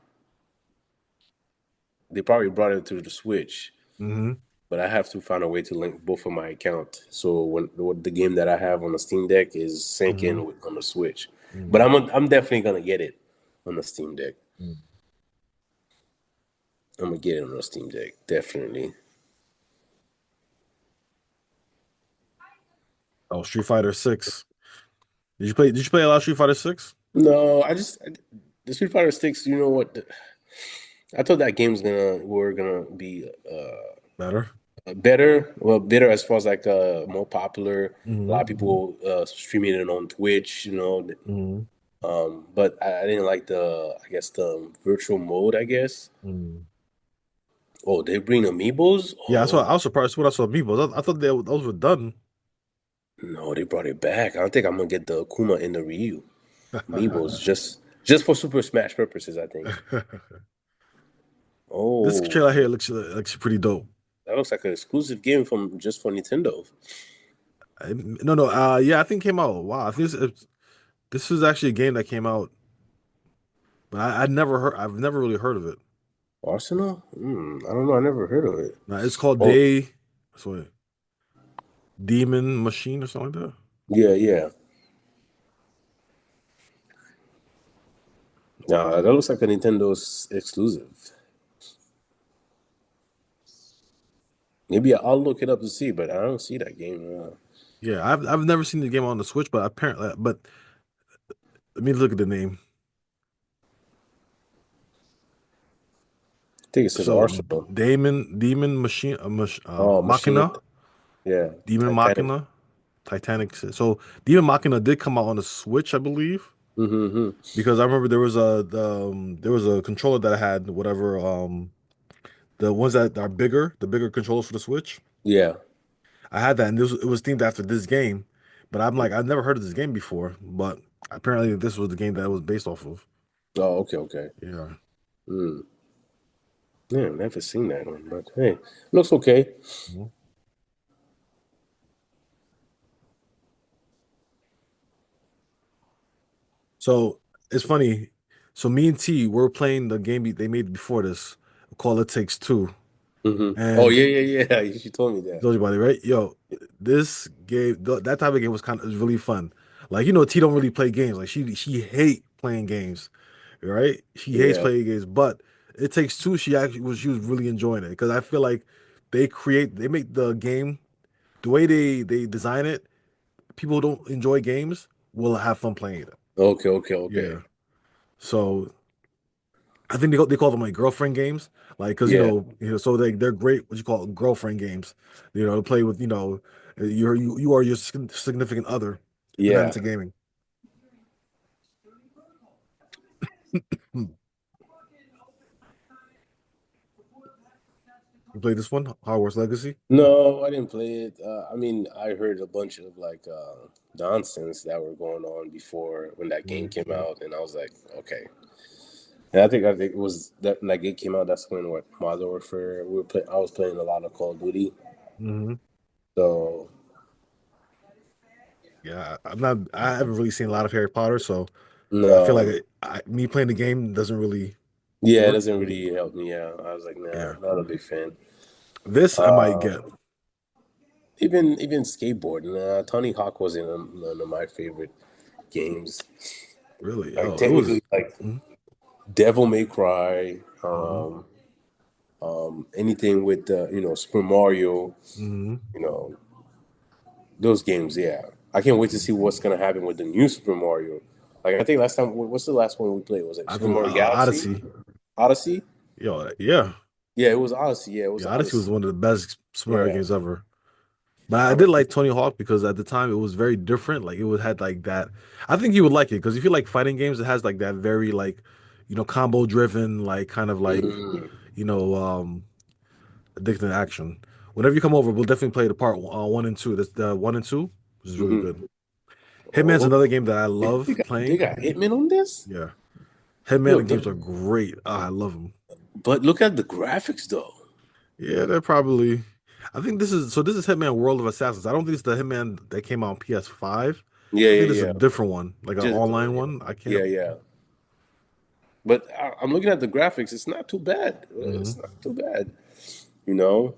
they probably brought it to the Switch, Hmm. but I have to find a way to link both of my account. So when the game that I have on the Steam Deck is sync Hmm. in on the Switch, but Hmm. I'm definitely gonna get it on the Steam Deck. I'm gonna get it on the Steam Deck, definitely. Oh, Street Fighter 6. Did you play a lot of Street Fighter 6? No, the Street Fighter Sticks. You know what? I thought that game's gonna were gonna be Better. better. Well, better as far as like more popular. A lot of Hmm. people streaming it on Twitch. Hmm. But I didn't like I guess the virtual mode. I guess. Hmm. Oh, they bring amiibos. Yeah, that's what I Oh was surprised when I saw Amiibos. I thought those were done. no, they brought it back. I don't think I'm gonna get the Akuma and the Ryu amiibos just for Super Smash purposes. I think. This Oh, trailer here looks pretty dope. that looks like an exclusive game from just for Nintendo. No, no, yeah, I think it came out. Wow, I think this is actually a game that came out, but I've never really heard of it. Arsenal? I don't know. I never heard of it. Now it's called Oh, sorry, Demon Machine or something like that. yeah, yeah. Nah, that looks like a Nintendo's exclusive. Maybe I'll look it up to see, but I don't see that game. Yeah, I've never seen the game on the Switch, but apparently, but let me look at the name. I think it says So Arsenal. Demon Machine, Oh, Machine. Machina, Yeah, Demon Titanic. Machina, Titanic. So Demon Machina did come out on the Switch, I believe, Mm-hmm. because I remember there was a controller that I had, whatever, the ones that are bigger, the bigger controllers for the Switch. Yeah. I had that, and it was themed after this game. But I'm like, I've never heard of this game before, but apparently this was the game that it was based off of. Oh, okay, okay. Yeah. Mm. Yeah, never seen that one, but hey, looks okay. Mhm. So it's funny. So me and T were playing the game they made before this, called It Takes Two, Oh and yeah, yeah, yeah. She told me that. told you about it, right? Yo, this game, that type of game was really fun. Like T don't really play games. Like she hate playing games, right? She hates Yeah. playing games, but It Takes Two. She was really enjoying it because I feel like they make the game the way they design it. People who don't enjoy games will have fun playing it. Okay, okay, okay. Yeah. So I think they call them like girlfriend games, like because Yeah, so they're great. What you call girlfriend games, to play with. You are your significant other, and not yeah. into gaming. Hmm. You play this one, Hogwarts Legacy. No, I didn't play it. I mean, I heard a bunch of like nonsense that were going on before when that game Mm-hmm. came out, and I was like, okay. And I think it was that when that game came out. That's when what Modern Warfare. I was playing a lot of Call of Duty. Hmm. So Yeah, I'm not. I haven't really seen a lot of Harry Potter, so I feel like no, me playing the game doesn't really yeah, it work. doesn't really help me. Yeah, I was like, nah, Yeah, not a big fan. this I might Uh, get. even skateboarding. Tony Hawk wasn't one of my favorite games. Really? Like Oh, it was. technically, like Mm-hmm. Devil May Cry, Mm-hmm. anything with Super Mario, Mm-hmm. you know those games. Yeah, I can't wait to see what's gonna happen with the new Super Mario. Like I think last time, what's the last one we played? Was it I Super think Mario Galaxy, Odyssey. Odyssey? Yeah. Yeah, it was Odyssey. Yeah, it was Yeah, Odyssey was Odyssey. one of the best Super Mario Yeah, games ever. But I I'm did like Tony Hawk because at the time it was very different. Like it was had like that. I think you would like it because if you like fighting games, it has like that very like, combo driven, like kind of like, mm, you know, um, addicting action. Whenever you come over, we'll definitely play the part one and two. That's the one and two, which is really good. hmm. Hitman's Oh, another game that I they love got playing. Hitman on this. Yeah, Yo, Hitman games are great. I love them. but look at the graphics though. Yeah, they're probably. I think this is Hitman World of Assassins. I don't think it's the Hitman that came out on PS5. Yeah, I think yeah, this is a yeah. different one, like an Just online one. I yeah, can't. yeah. But I'm looking at the graphics. It's not too bad. It's Hmm. not too bad. You know,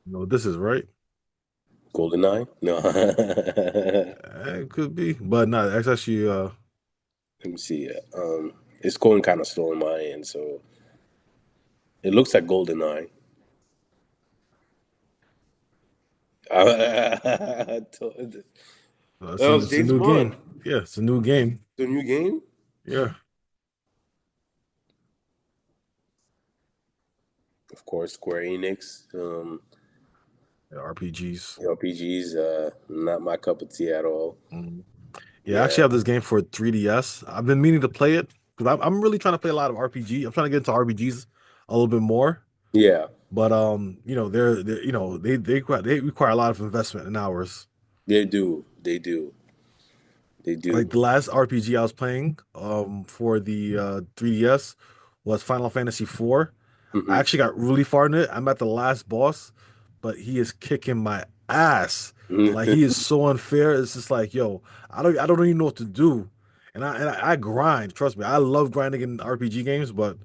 No, this is right. GoldenEye. No. It could be, but no, it's actually. Let me see. It's going kind of slow on my end, so it looks like GoldenEye. That was It's a James new Bond. game. Yeah, it's a new game. The new game? Yeah, Of course, Square Enix. yeah, RPGs. RPGs, not my cup of tea at all. Mhm. Yeah, I actually Yeah, have this game for 3DS. I've been meaning to play it because I'm really trying to play a lot of RPG. I'm trying to get into RPGs a little bit more. yeah, But they're they require a lot of investment in hours. they do. They do. They Like do. the last RPG I was playing for the 3DS was Final Fantasy 4. I Hmm. actually got really far in it. I'm at the last boss, but he is kicking my ass. Like he is so unfair. It's just like, yo, I don't even know what to do. And I grind. Trust me, I love grinding in RPG games, but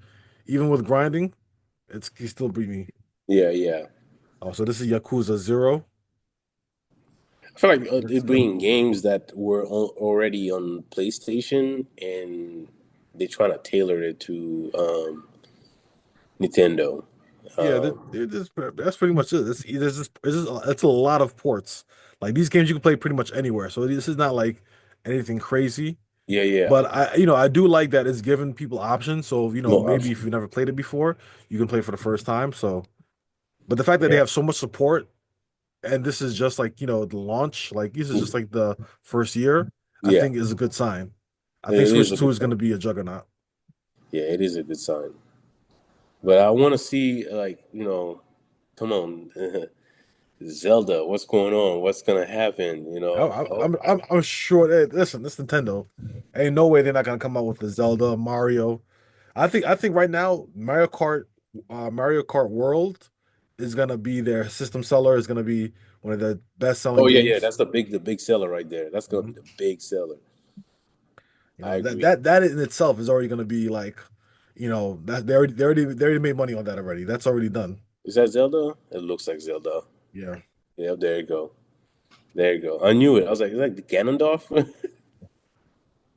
even with grinding, he still beat me. Yeah, yeah. Oh, so this is Yakuza Zero. I feel like they Let's go. bring games that were already on PlayStation and they're trying to tailor it to Nintendo. Yeah, Um, that's pretty much it. It's a lot of ports. Like these games you can play pretty much anywhere. So this is not like anything crazy. yeah, yeah. But I do like that it's giving people options. So, More maybe if options. you've never played it before, you can play for the first time. So, but the fact that they Yeah, have so much support and this is just like, the launch, like this is just like the first year, I yeah. think is a good sign. I think It is Switch a 2 good is going sign. to be a juggernaut. Yeah, it is a good sign. But I want to see, like, come on, Zelda. What's going on? What's gonna happen? I'm sure. Listen, this Nintendo. Ain't no way they're not gonna come out with the Zelda, Mario. I think right now Mario Kart World is gonna be their system seller. Is gonna be one of the best selling Oh yeah, yeah. games. That's the big seller right there. That's gonna be Mhm. the big seller. I That agree. that in itself is already gonna be like, that they already made money on that already. That's already done. Is that Zelda? It looks like Zelda. Yeah. Yeah, there you go. There you go. I knew it. I was like, is that the Ganondorf?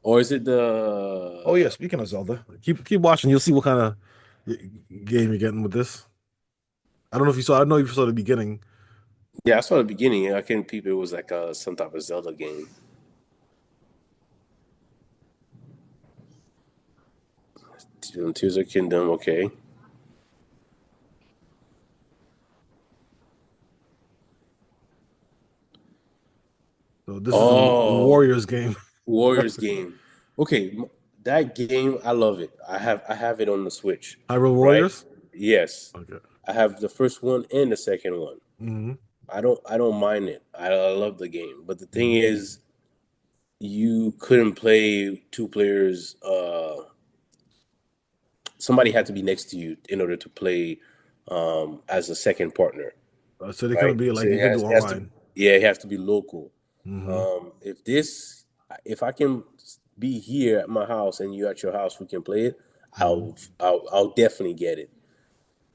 Or is it Oh yeah. the? Speaking of Zelda, keep watching. You'll see what kind of game you're getting with this. I don't know if you saw. I don't know if you saw the beginning. Yeah, I saw the beginning. I couldn't peep. It was like some type of Zelda game. Tears of Kingdom. Okay. So this is a Oh, Warriors game. Warriors game. Okay, that game. I love it. I have it on the Switch. Hyrule Right? Warriors. Yes. Okay. I have the first one and the second one. Hmm. I don't mind it. I love the game. But the thing Hmm. is, you couldn't play two players. Somebody had to be next to you in order to play as a second partner, So they couldn't right? be So like you could do it has to, online. yeah, it has to be local. Hmm. If I can be here at my house and you at your house, we can play it. Hmm. I'll definitely get it.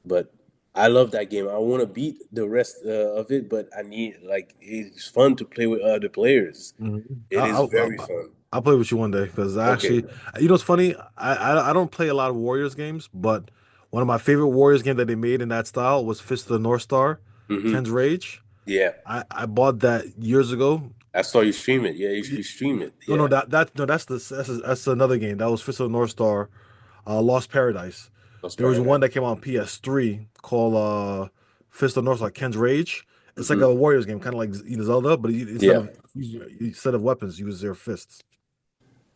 But I love that game. I want to beat the rest of it, but I need like it's fun to play with other players. Hmm. It is very fun. I'll play with you one day because I Okay. actually, what's funny? I don't play a lot of Warriors games, but one of my favorite Warriors games that they made in that style was Fist of the North Star, Hmm. Ken's Rage. Yeah. I bought that years ago. I saw you stream it. Yeah, you stream it. No, no, Yeah. that's another game. That was Fist of the North Star, Lost Paradise. Lost There was one that Paradise. came out on PS3 called Fist of North, like Ken's Rage. It's like Hmm. a Warriors game, kind of like Zelda, but Yeah. instead of weapons, use their fists.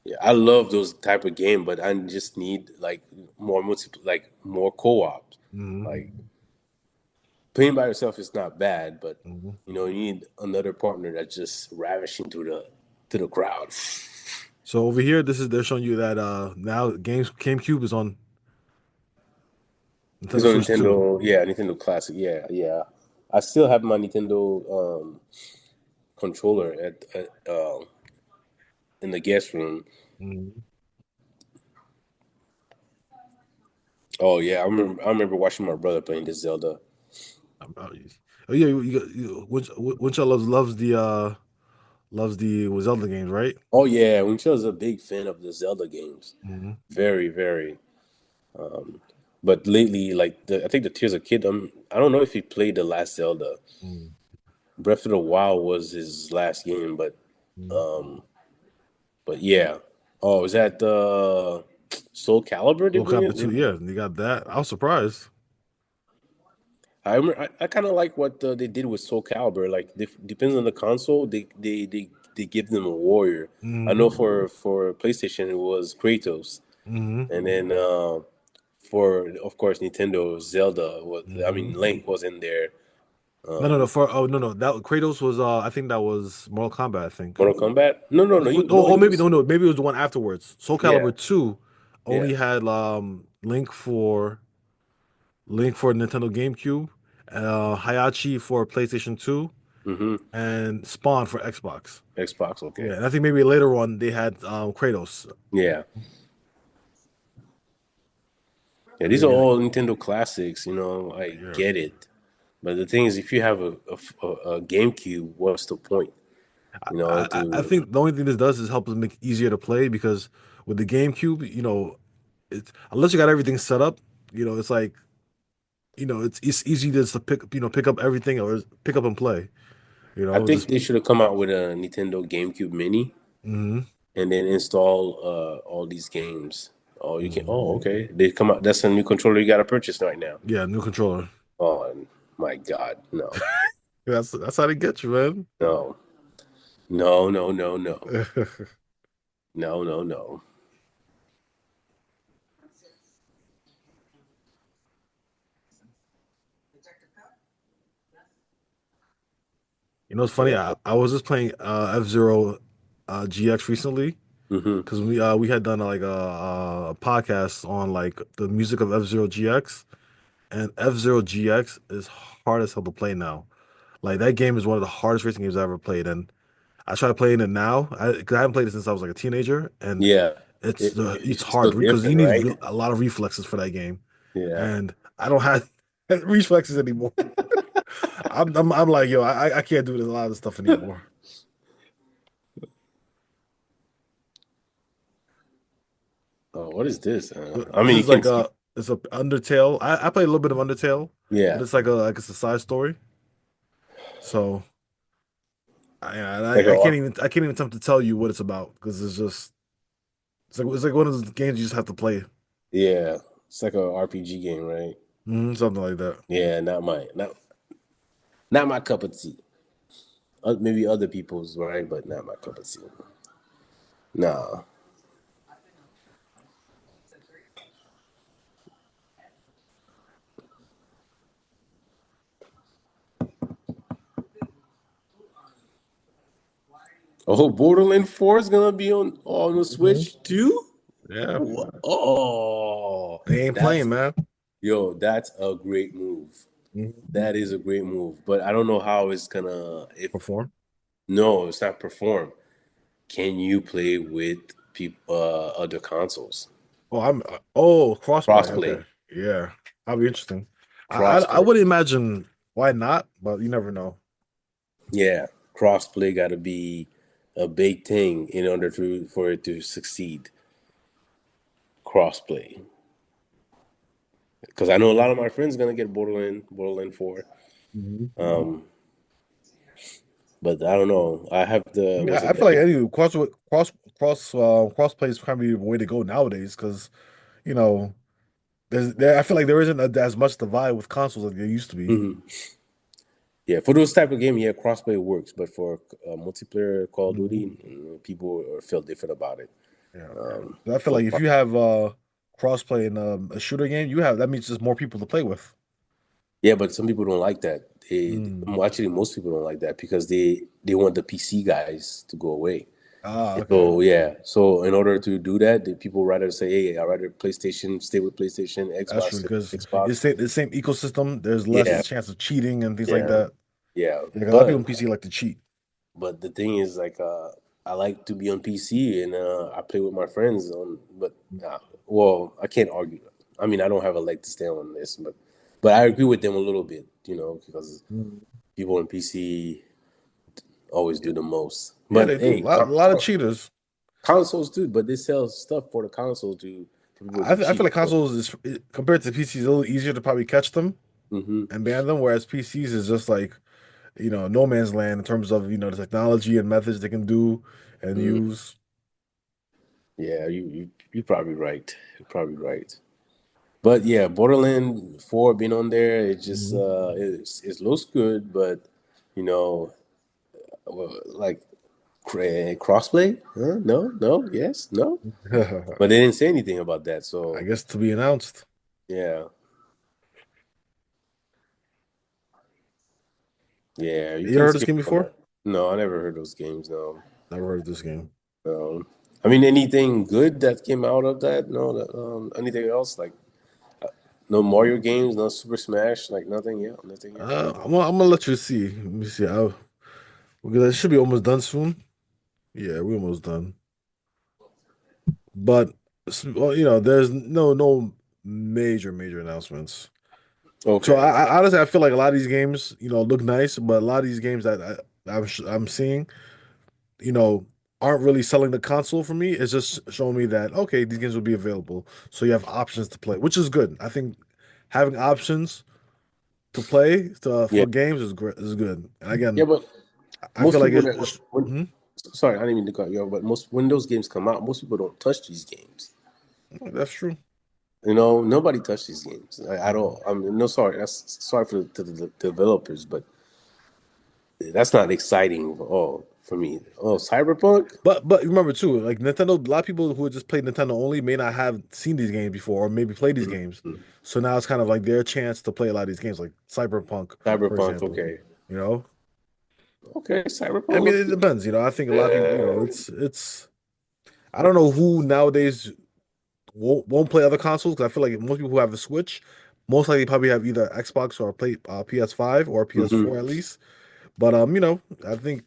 Yeah. I love those type of game, but I just need like more co-op. Hmm. Like playing by yourself is not bad, but Hmm. you need another partner that's just ravishing to the crowd. So over here, they're showing you that now games GameCube is on It's Nintendo on Switch 2. Nintendo, yeah, Nintendo Classic, yeah, yeah. I still have my Nintendo controller in the guest room. Mhm. Oh yeah, I remember watching my brother playing this Zelda. Oh yeah, Winch loves the loves the Zelda games, right? Oh yeah, Winchell's a big fan of the Zelda games. Hmm. Very, very. But lately, like I think the Tears of Kid. I don't know if he played the last Zelda. Breath of the Wild was his last game, but yeah. Oh, is that Soul Calibur? They Soul bring Calibur it. 2, yeah, they got that. I was surprised. I remember, I kind of like what they did with Soul Calibur. Like, depends on the console, they give them a warrior. I know Hmm. for PlayStation it was Kratos, Hmm. and then for of course Nintendo Zelda was. I Hmm. mean Link was in there. No, no, no. For oh no, no. That Kratos was I think that was Mortal Kombat. I think. Mortal Kombat? No, no, no. No, Oh, he maybe was. no, no. Maybe it was the one afterwards. Soul Yeah, Calibur 2 yeah. only had Link for Nintendo GameCube, Hayachi for PlayStation 2, Mm-hmm. and Spawn for Xbox. Xbox. Yeah, Okay. and I think maybe later on they had Kratos. Yeah, yeah. Yeah, These are yeah, all Nintendo classics. I yeah. get it. But the thing is, if you have a GameCube, what's the point? I To think the only thing this does is help us make it easier to play because with the GameCube, it's unless you got everything set up, it's like it's easy just to pick up everything or pick up and play. I Just think they should have come out with a Nintendo GameCube Mini hmm and then install all these games. Oh, you can. hmm Oh, okay. They come out. That's a new controller you got to purchase right now. Yeah, new controller. Oh my God, no, That's how they get you, man. no, no, no, no, no, no, no, no. It's funny. Yeah. I was just playing F-Zero GX recently Mm-hmm. because we had done like a podcast on like the music of F-Zero GX, and F-Zero GX is hard as hell to play now. Like that game is one of the hardest racing games I ever played, and I try playing it now because I haven't played it since I was like a teenager, and Yeah. it's It's so hard because you different, need right? a lot of reflexes for that game, Yeah. and I don't have reflexes anymore. I'm like, yo, I can't do this, a lot of this stuff anymore. Oh, what is this? I This mean, you is can like see. it's a Undertale. I played a little bit of Undertale, but Yeah, it's like it's a side story. So like I a I can't even attempt to tell you what it's about because it's like one of those games you just have to play. yeah, it's like a RPG game, right? Something like that. Yeah, not my cup of tea. Maybe other people's, right? But not my cup of tea. Nah. Oh, Borderlands 4 is gonna be on the Hmm. Switch too. Yeah, Oh, they ain't that's playing, man. that's a great move. Mhm. That is a great move. But I don't know how it's gonna if Perform. no, it's not perform. Can you play with people other consoles? Crossplay. Crossplay. Okay, yeah, that'll be interesting. I Crossplay. would imagine why not, but you never know. Yeah. Crossplay gotta be a big thing in order for it to succeed. Crossplay. Because I know a lot of my friends gonna get Borderland 4. Mhm. But I don't know. I have I the mean, was I it feel the like any crossplay is kind of the way to go nowadays because you know I feel like there isn't as much divide with consoles as there used to be. Mhm. Yeah, for those type of game, yeah, crossplay works. But for multiplayer Call of Mhm. Duty, people feel different about it. Yeah, Um, I feel for like if you have crossplay in a shooter game, you have that means there's more people to play with. Yeah, but some people don't like that. Mm. Actually, most people don't like that because they want the PC guys to go away. Ah, And okay. so yeah, so in order to do that, the people rather say, "Hey, I rather PlayStation stay with PlayStation, That's Xbox true stay because with Xbox." it's the same ecosystem. There's Yeah, less chance of cheating and things like yeah, that. yeah. Yeah, 'cause a lot of people in PC like to cheat. But the thing is, like, I like to be on PC and I play with my friends on. But well, I can't argue. I mean, I don't have a leg to stand on this, but I agree with them a little bit, because Mhm. people on PC always do the most. Yeah, But they do. hey, A lot of cheaters. consoles do, but they sell stuff for the consoles to for people to I feel cheat. like consoles is compared to PCs, a little easier to probably catch them Hmm. and ban them, whereas PCs is just like, no man's land in terms of, the technology and methods they can do and Mm. use. Yeah, you're probably right. You're probably right. But yeah, Borderland 4 being on there, it just Mhm. it looks good, but you know, like crossplay? Huh? No, no, yes, no. But they didn't say anything about that, I so guess to be announced. yeah, yeah, you You ever can heard this skip game on before? that. No, I never heard those games. No, Never heard of this game. no. I mean, anything good that came out of that? No, anything else like no Mario games, no Super Smash, like nothing. Yeah, nothing yet. I'm gonna let you see. Let me see. Because it should be almost done soon. Yeah, we're almost done. But well, there's no major announcements. So Okay. I honestly I feel like a lot of these games, look nice, but a lot of these games that I'm seeing, you know, aren't really selling the console for me. It's just showing me that okay, these games will be available, so you have options to play, which is good. I think having options to play Yeah, for games is great, is good. And again, yeah, but I feel most like people it. that Hmm? sorry, I didn't mean to cut you off, but most when those games come out, most people don't touch these games. That's true. You know, nobody touched these games. I don't. Mhm. I'm no sorry. That's sorry for the developers, but that's not exciting. Oh, for me. Oh, Cyberpunk. But remember too, like Nintendo, a lot of people who just play Nintendo only may not have seen these games before or maybe played these games. Mhm. So now it's kind of like their chance to play a lot of these games, like Cyberpunk, for Cyberpunk. example. Okay. You know, Okay. I Cyberpunk mean, looks it good. depends. I think a lot of people, it's. I don't know who nowadays won't play other consoles because I feel like most people who have a Switch, most likely probably have either Xbox or play PS5 or PS4 Hmm. at least. But I think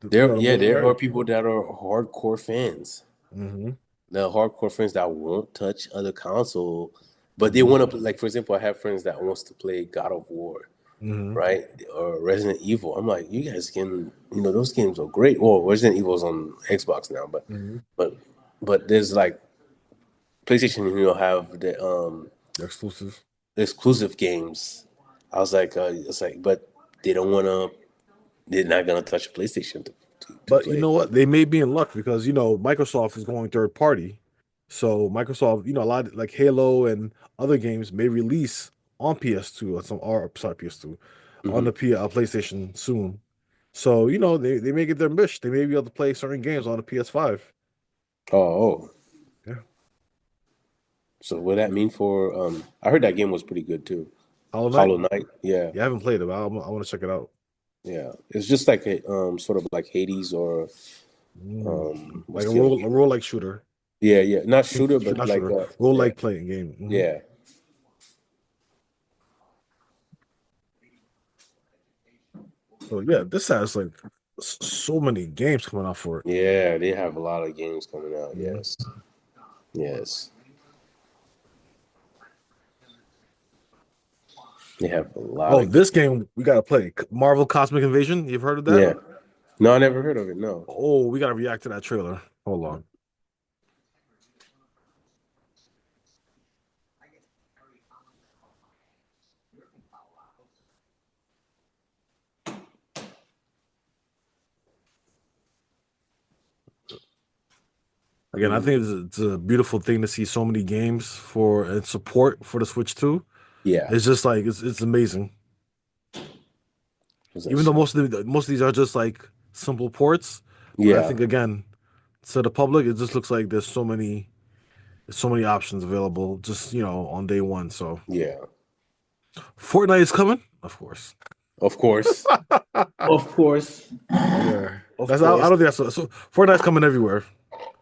the There more. are people that are hardcore fans. Hmm. The hardcore friends that won't touch other console, but they Hmm. want to like for example, I have friends that wants to play God of War, Hmm. right? Or Resident Evil. I'm like, you guys can, those games are great. Well, Resident Evil's on Xbox now, but Hmm. but but there's like PlayStation, have the Exclusive. exclusive games. I was like, it's like, but they don't want to. They're not gonna touch PlayStation to But you play. know what? They may be in luck because Microsoft is going third party. So Microsoft, a lot like Halo and other games may release on PS2 or sorry, PS2 on Hmm. the PlayStation soon. So, they may get their wish. They may be able to play certain games on the PS5. Oh, Yeah. so what that mean for? I heard that game was pretty good too. Hollow Knight? Hollow Knight. Yeah. Yeah, I haven't played it, but I want to check it out. Yeah, it's just like a sort of like Hades or Mm. what's Like the other a game? role like shooter. Yeah, yeah, not shooter, but Not like shooter. Role yeah, like playing game. Hmm. yeah, So yeah, this has like so many games coming out for it. yeah. They have a lot of games coming out. Mhm. Yes, yes, they have a lot Oh, of games. this game we gotta play. Marvel Cosmic Invasion. You've heard of that? Yeah, no, I never heard of it. No. Oh, we gotta react to that trailer. Hold on. Again, I Mm, think it's a beautiful thing to see so many games for and support for the Switch 2. yeah, It's just like it's amazing. was that Even though shot? most of these are just like simple ports, but I Yeah, think again, to the public, it just looks like there's so many options available just, on day one. So yeah. Fortnite is coming, of course. Of course, of course, Yeah. of I course. don't think that's so Fortnite's coming everywhere.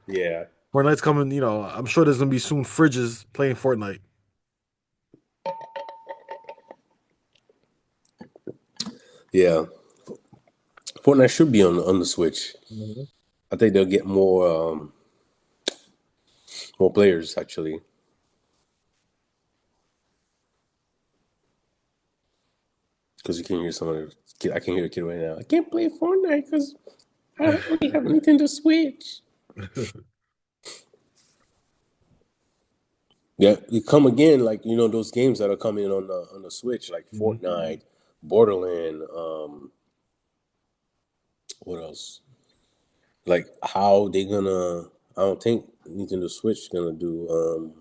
Yeah, Fortnite's coming, I'm sure there's gonna be soon fridges playing Fortnite. yeah. Fortnite should be on the Switch. Mhm. I think they'll get more players actually. Because you can hear someone. I can hear a kid right now. I can't play Fortnite because I only have a Nintendo Switch. Yeah, you come again like those games that are coming on the Switch like Mhm. Fortnite, Borderland. What else? Like how they gonna? I don't think Nintendo Switch gonna do.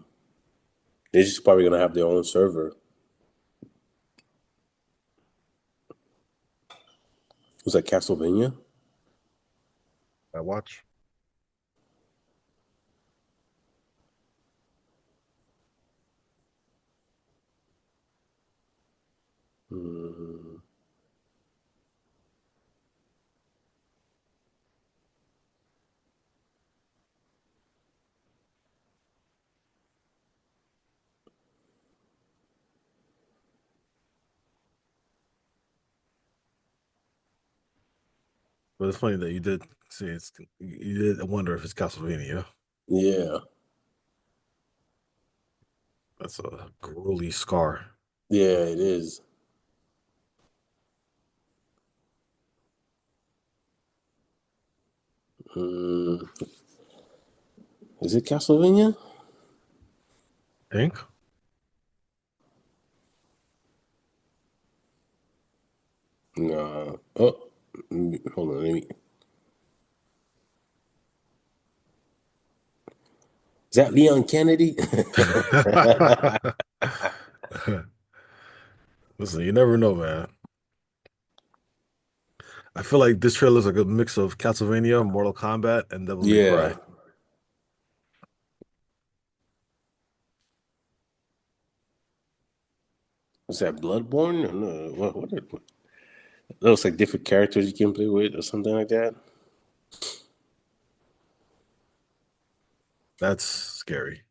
They're just probably gonna have their own server. Was that Castlevania? I watch. Mm, But it's funny that you did say it's you did wonder if it's Castlevania. yeah, That's a gruely scar. yeah, it is. Mm, is it Castlevania? Think? Nah. Oh, hold on. Let me. Is that Leon Kennedy? Listen, you never know, man. I feel like this trailer is like a mix of Castlevania, Mortal Kombat, and Devil May Yeah. Cry. Was that Bloodborne? No, what? It looks like different characters you can play with or something like that. That's scary.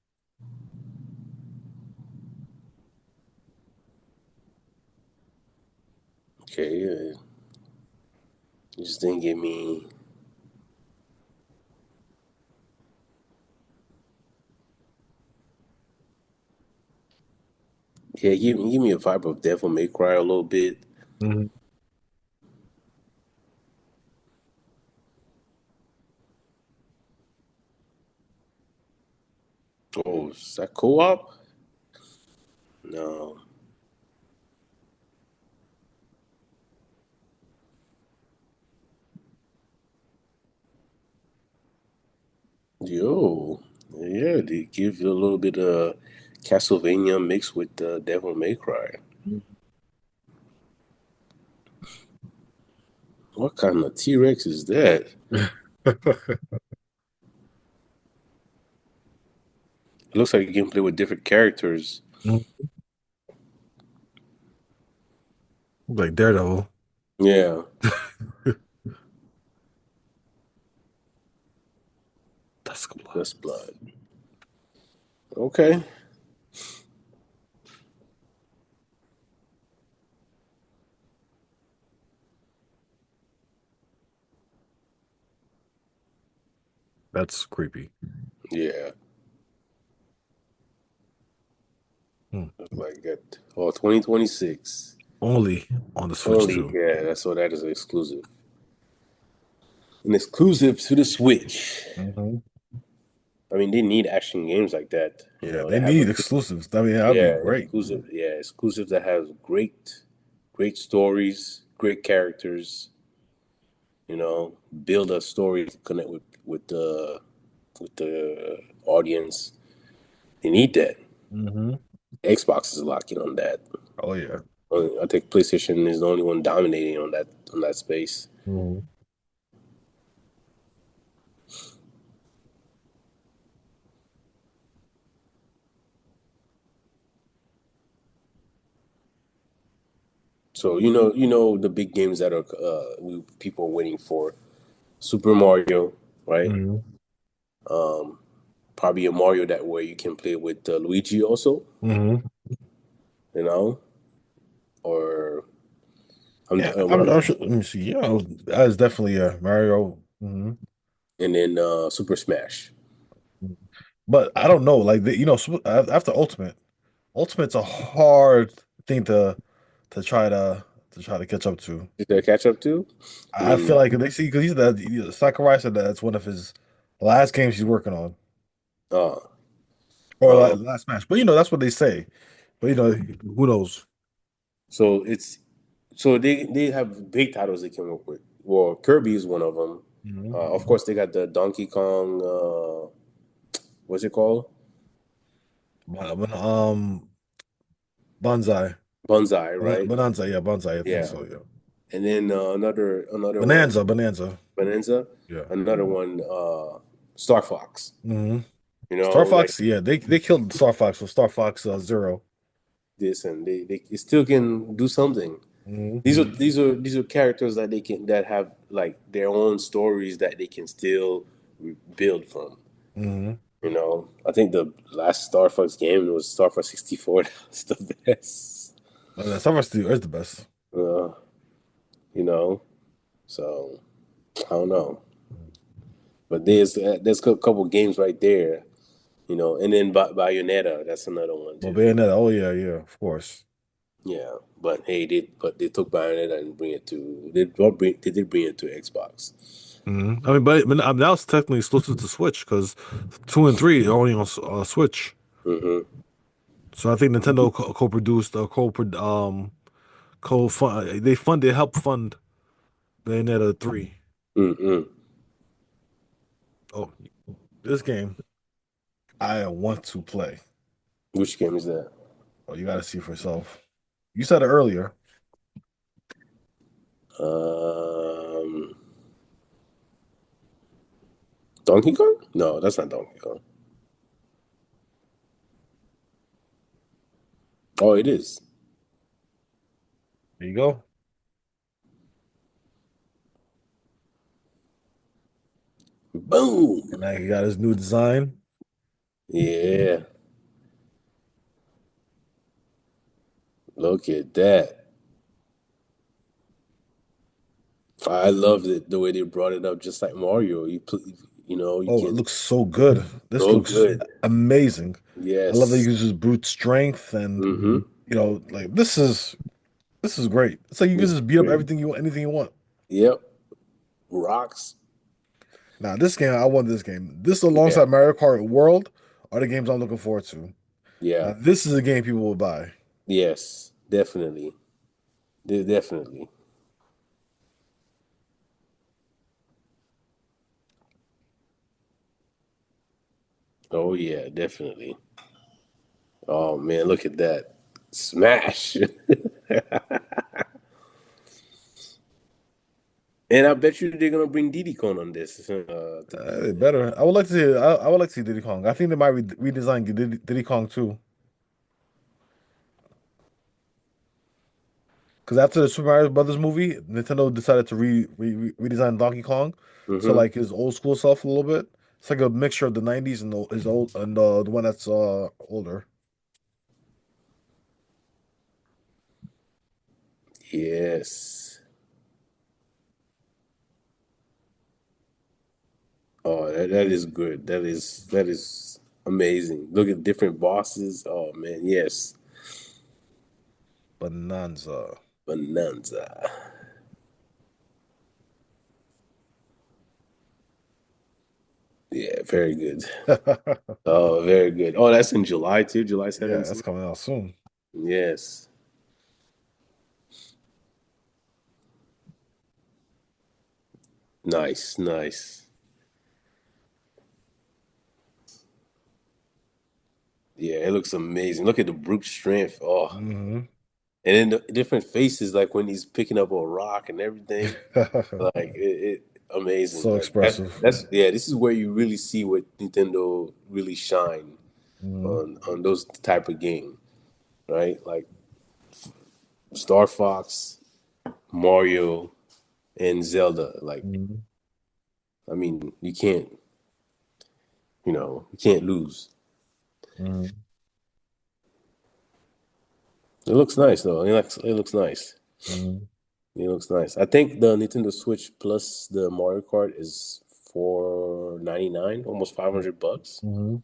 Okay, you just didn't give me. Yeah, give me a vibe of Devil May Cry a little bit. Mhm. Oh, is that co-op? No. Yo, yeah, they give you a little bit of Castlevania mixed with Devil May Cry. What kind of T Rex is that? It looks like you can play with different characters. Like Daredevil. Yeah, Dusk Blood. that's blood. Okay. That's creepy. Yeah, Hmm. looks like that. Oh, 2026. Only on the Switch Only, too. yeah, that's what that is exclusive. An exclusive to the Switch. Hmm. I mean, they need action games like that, Yeah, they that have need exclusives. I mean, that'd be yeah, great. exclusive. Yeah, exclusive that has great stories, great characters. Build a story to connect with the audience. They need that. Hmm. Xbox is locking on that. Oh yeah. I think PlayStation is the only one dominating on that space. Mhm. So the big games that are people are waiting for. Super Mario, right? Hmm. Probably a Mario that where you can play with Luigi also, Hmm. you know, or Yeah, what I'm else? sure. Let me see. Yeah, that is definitely a Mario. Hmm. And then Super Smash. But I don't know. Like after Ultimate, Ultimate's a hard thing to try to to try to catch up to. Did they catch up to? I feel Mm. like they see because Sakurai said that that's one of his last games he's working on, Uh, or um, last match. But that's what they say. But who knows? so it's so they have big titles they came up with. Well, Kirby is one of them. Hmm. Of course, they got the Donkey Kong. What's it called? Bonsai, Bonsai, right? Bonanza, yeah, Bonsai. I think Yeah, so. Yeah, and then another one, Bonanza. Bonanza. Yeah. Another one, Star Fox. Hmm. You know, Star like Fox. Yeah, they killed Star Fox with Star Fox Zero. this, and they still can do something. Hmm. These are characters that they can that have like their own stories that they can still build from. Hmm. You know, I think the last Star Fox game was Star Fox 64. That's the best. Star Fox is the best. Uh, you know, so I don't know, but there's a couple games right there. You know, and then Bayonetta, that's another one Well, too. Bayonetta. Oh yeah, of course. Yeah, but hey, they took Bayonetta and bring it to they did bring it to Xbox. I mean, but now it's technically exclusive to Switch because two and three are only on Switch. Mm-hmm. So I think Nintendo co-produced co-fund they help fund Bayonetta 3. Mm-mm. Oh, this game I want to play. Which game is that? Oh, you got to see for yourself. You said it earlier. Um, Donkey Kong? No, that's not Donkey Kong. Oh, it is. There you go. Boom. And now he got his new design. Yeah, look at that. I loved it the way they brought it up, just like Mario. You know, you Oh, it can looks so good. This so looks good. amazing. I love that he Yes. uses brute strength and Mm-hmm. like this is great. It's like you can It's just beat up great. everything you want, anything you want. Yep. Rocks. Now, this game, I want this game. This Yeah. alongside Mario Kart World are the games I'm looking forward to. Yeah. Now, this is a game people will buy. Yes. Definitely. Definitely. Oh yeah, definitely. Oh man, look at that. Smash. And I bet you they're gonna bring Diddy Kong on this. To be They better. I would like to see. I would like to see Diddy Kong. I think they might redesign Diddy Kong too. Because after the Super Mario Brothers movie, Nintendo decided to redesign Donkey Kong to hmm. like his old school self a little bit. It's like a mixture of the '90s and his old and the one that's older. Yes. Oh, that is good. That is amazing. Look at different bosses. Oh man, yes. Bonanza. Bonanza. Yeah, very good. Oh, very good. Oh, that's in July too, July Yeah, that's 17th. coming out soon. Yes. Nice, nice. Yeah, it looks amazing. Look at the brute strength. Oh, Hmm. and then the different faces, like when he's picking up a rock and everything. Like it amazing. So Like that. expressive. That's yeah. This is where you really see what Nintendo really shine Hmm. on those type of game, right? Like Star Fox, Mario, and Zelda. Like Hmm. I mean, you can't lose. Hmm. It looks nice though. It looks nice. Hmm. It looks nice. I think the Nintendo Switch plus the Mario Kart is 499, almost $500. Hmm.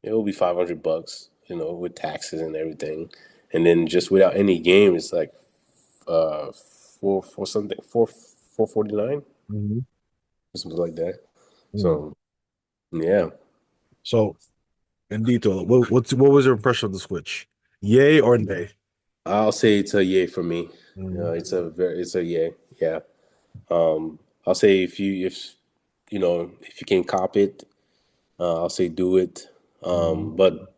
It will be $500, with taxes and everything. And then just without any game, it's like uh four something 449 Mm-hmm. or something like that. Mm. So yeah, So, in detail, what was your impression of the Switch? Yay or nay? I'll say it's a yay for me. Mm-hmm. It's a yay. Yeah. I'll say if you can cop it, I'll say do it. Mm-hmm. But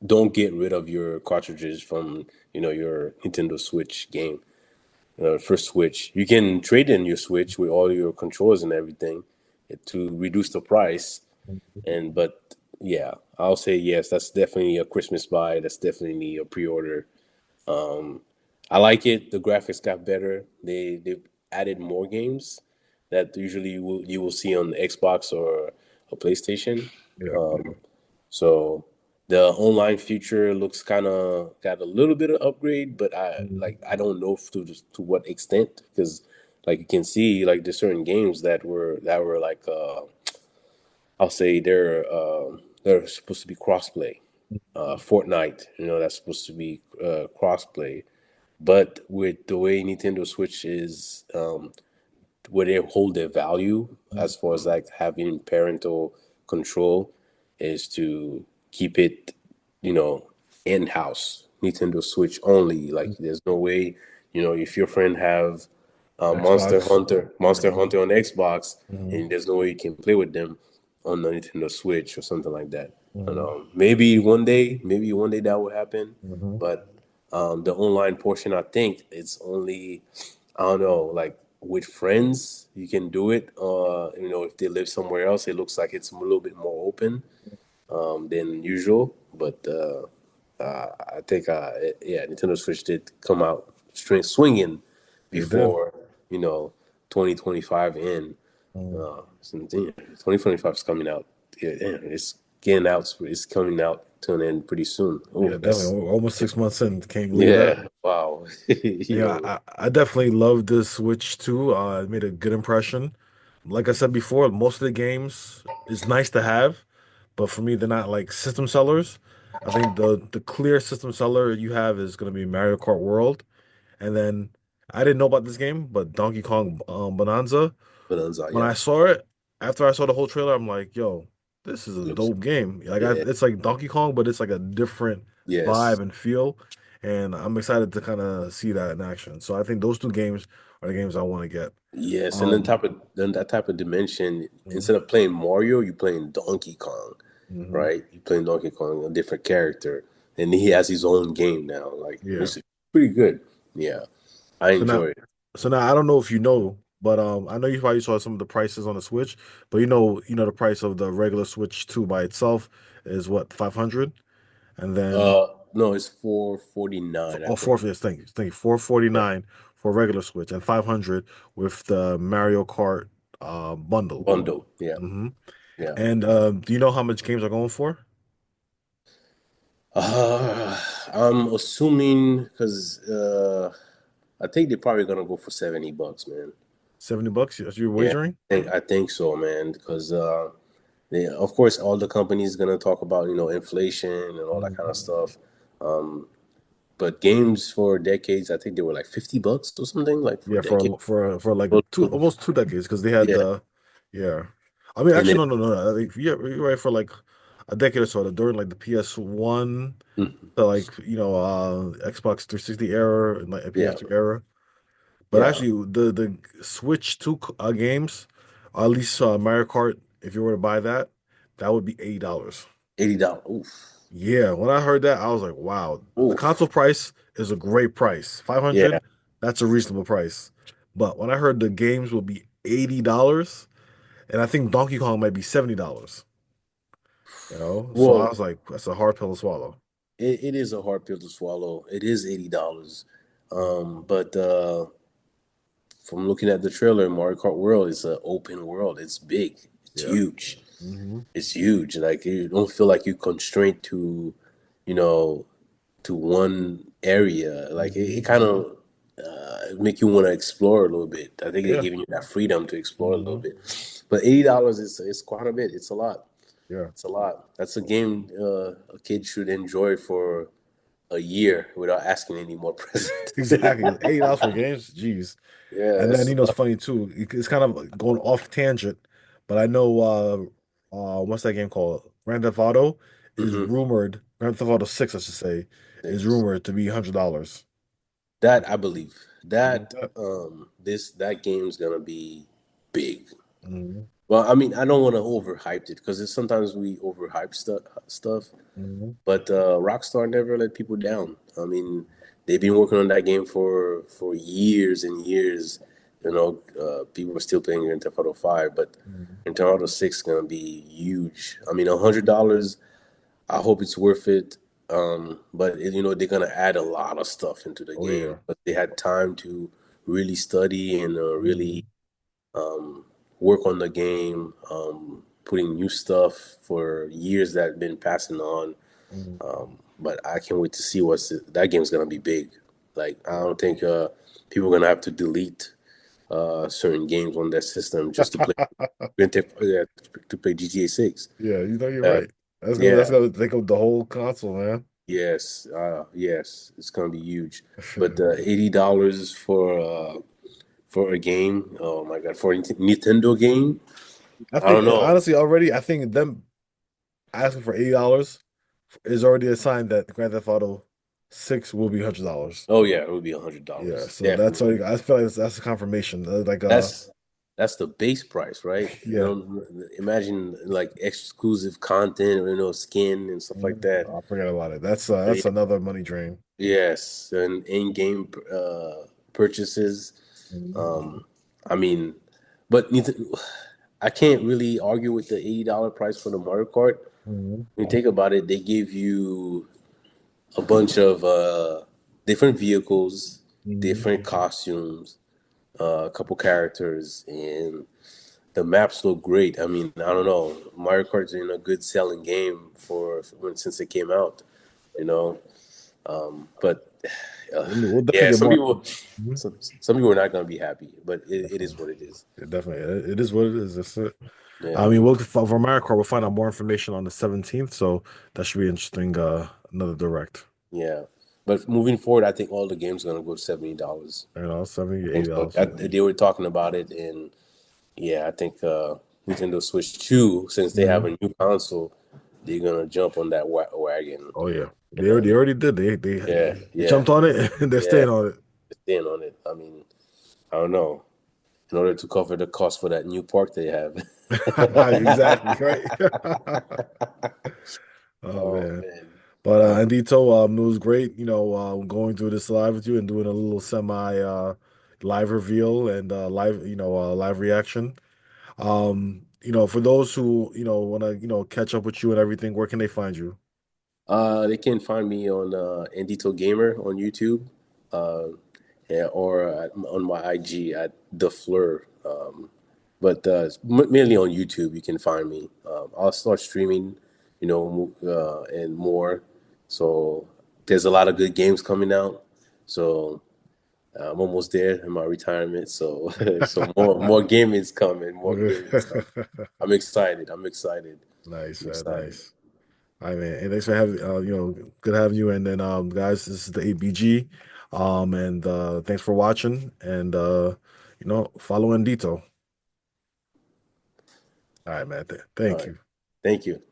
don't get rid of your cartridges from your Nintendo Switch game. For Switch, you can trade in your Switch with all your controls and everything to reduce the price. And but yeah, I'll say yes. That's definitely a Christmas buy. That's definitely a pre-order. I like it. The graphics got better. They added more games that usually you will see on the Xbox or a PlayStation. Yeah. So the online feature looks kind of got a little bit of upgrade, but I don't know to what extent, because like you can see, like there's certain games that were like I'll say they're supposed to be crossplay. Fortnite, that's supposed to be crossplay, but with the way Nintendo Switch is, where they hold their value as far as like having parental control, is to keep it, you know, in house. Nintendo Switch only. Like there's no way, if your friend have Xbox. Monster Mm-hmm. Hunter on Xbox, Mm-hmm. and there's no way you can play with them on the Nintendo Switch or something like that. And Mm-hmm. maybe one day that will happen, Mm-hmm. but the online portion, I think it's only, I don't know, like with friends, you can do it. If they live somewhere else, it looks like it's a little bit more open than usual. But I think, yeah, Nintendo Switch did come out swinging It did. before, you know, 2025 in. Mm. 2025 is coming out. Yeah, it's getting out. It's coming out to an end pretty soon. Yeah, Oh, definitely. that's Almost 6 months in. Can't believe that. yeah. Wow. Yeah, Yo, I definitely love this Switch too. It made a good impression. Like I said before, most of the games is nice to have, but for me, they're not like system sellers. I think the clear system seller you have is going to be Mario Kart World, and then I didn't know about this game, but Donkey Kong Bonanza. Bonanza, When yeah. I saw it, after I saw the whole trailer, I'm like, yo, this is a Looks, dope game. yeah, It's like Donkey Kong, but it's like a different vibe yes. and feel. And I'm excited to kind of see that in action. So I think those two games are the games I want to get. Yes, and Um, then that type of dimension, mhm, instead of playing Mario, you're playing Donkey Kong, mhm. right? You're playing Donkey Kong, a different character, and he has his own game now. Like Yeah. it's pretty good. Yeah, I So now, enjoy it. so now I don't know if you know, but I know you probably saw some of the prices on the Switch, but the price of the regular Switch 2 by itself is what, 500? And then No, it's 449, I oh, four, think. yes, thank you. Yeah, 449 for regular Switch and 500 with the Mario Kart bundle. bundle. Yeah, Hmm. yeah. And do you know how much games are going for? I'm assuming because I think they're probably gonna go for $70, man. $70? That's your Yeah, wagering? I think so, man. Because yeah, of course, all the companies gonna talk about inflation and all that kind of Mhm. stuff. But games for decades, I think they were like $50 or something, like for Yeah, decades. for like Well, two almost 2 decades because they had yeah, the yeah. I mean, and then actually, no. I think, yeah, you're right for like a decade or so during like the PS1 mhm, to like Xbox 360 era and like yeah, PS2 era. But yeah, actually, the Switch 2 games, or at least Mario Kart, if you were to buy that, that would be $80. $80. Oof, Yeah, when I heard that, I was like, wow, the console oof, price is a great price. yeah. 500, that's a reasonable price. But when I heard the games will be $80, and I think Donkey Kong might be $70, so I Well, was like, that's a hard pill to swallow. it is a hard pill to swallow. It is $80, Mhm. but from looking at the trailer, Mario Kart World is an open world. It's big. It's Yeah. huge. Hmm. It's huge. Like you don't feel like you're constrained you know, to one area. Like it Hmm. kind of make you want to explore a little bit. I think they're Yeah. giving you that freedom to explore a little Hmm. bit. But $80 is quite a bit. It's a lot. Yeah. It's a lot. That's a game a kid should enjoy for a year without asking any more presents. Exactly. $80 for games, jeez. And then Yes. it's funny too. It's kind of going off tangent, but I know what's that game called? Grand Theft Auto is Hmm. rumored. Grand Theft Auto 6, I should say, is rumored to be $100. That I believe You believe that that? that game's gonna be big. Hmm. Well, I mean, I don't want to overhype it because sometimes we overhype stuff. Hmm. But Rockstar never let people down. I mean, they've been working on that game for years and years. People are still playing Grand Theft Auto 5, but Hmm. Grand Theft Auto 6 is gonna be huge. I mean, $100. I hope it's worth it. But they're gonna add a lot of stuff into the Oh game, yeah. but they had time to really study and really Hmm. um, work on the game, putting new stuff for years that have been passing on. Hmm. But I can't wait to see that game's gonna be big. Like I don't think people are gonna have to delete certain games on their system just to play to play GTA 6. Yeah, you're Uh, right. That's yeah, gonna take up the whole console, man. yes, it's gonna be huge. But $80 for a game, oh my God, for a Nintendo game, I I don't think know. honestly already, I think them asking for $80 is already a sign that Grand Theft Auto 6 will be $100. Oh yeah, it would be a hundred Yeah, dollars, so that's all definitely. I feel like that's a confirmation. Like That's that's the base price, right? yeah. Imagine like exclusive content, skin and stuff like that. I forget about it. Yeah, That's another money drain. yes, and in-game purchases. Mhm. Um, I mean, but I can't really argue with the $80 price for the Mario Kart. Mhm. When you think about it, they give you a bunch of different vehicles, Mhm. different costumes, a couple characters, and the maps look great. I mean, I don't know. Mario Kart's in a good selling game since it came out, you know. But We'll definitely yeah, get some more. people, Mhm. some people are not gonna be happy, but it is Definitely. what it is. Definitely. It is what it is. That's it. I Yeah, mean, for Mario Kart, we'll find out more information on the 17th, so that should be interesting. Another direct. yeah. But moving forward, I think all the games are gonna go $70. $70, I think so. $80. They were talking about it, and yeah, I think Nintendo Switch 2, since they have Mhm. a new console, they're gonna jump on that wagon. Oh yeah, they And already did. yeah, They yeah, jumped on it and they're yeah, staying on it. stand on it. I mean, I don't know. In order to cover the cost for that new park they have. Exactly right. Oh Oh man, man. but Uh, Andito, it was great. Going through this live with you and doing a little semi live reveal and live live reaction. For those who want to catch up with you and everything, where can they find you? they can find me on Andito Gamer on YouTube, uh, yeah, or on my IG at the Fleur. But mainly on YouTube, you can find me. I'll start streaming, and more. So there's a lot of good games coming out. So I'm almost there in my retirement. So so more gaming is coming. More gaming is coming. I'm excited. I'm excited. Nice, I'm man, excited. nice. All right, man. And thanks for having, good having you. And then, guys, this is the ABG. And thanks for watching. And follow Andito. All right, man. All Thank right. you. Thank you.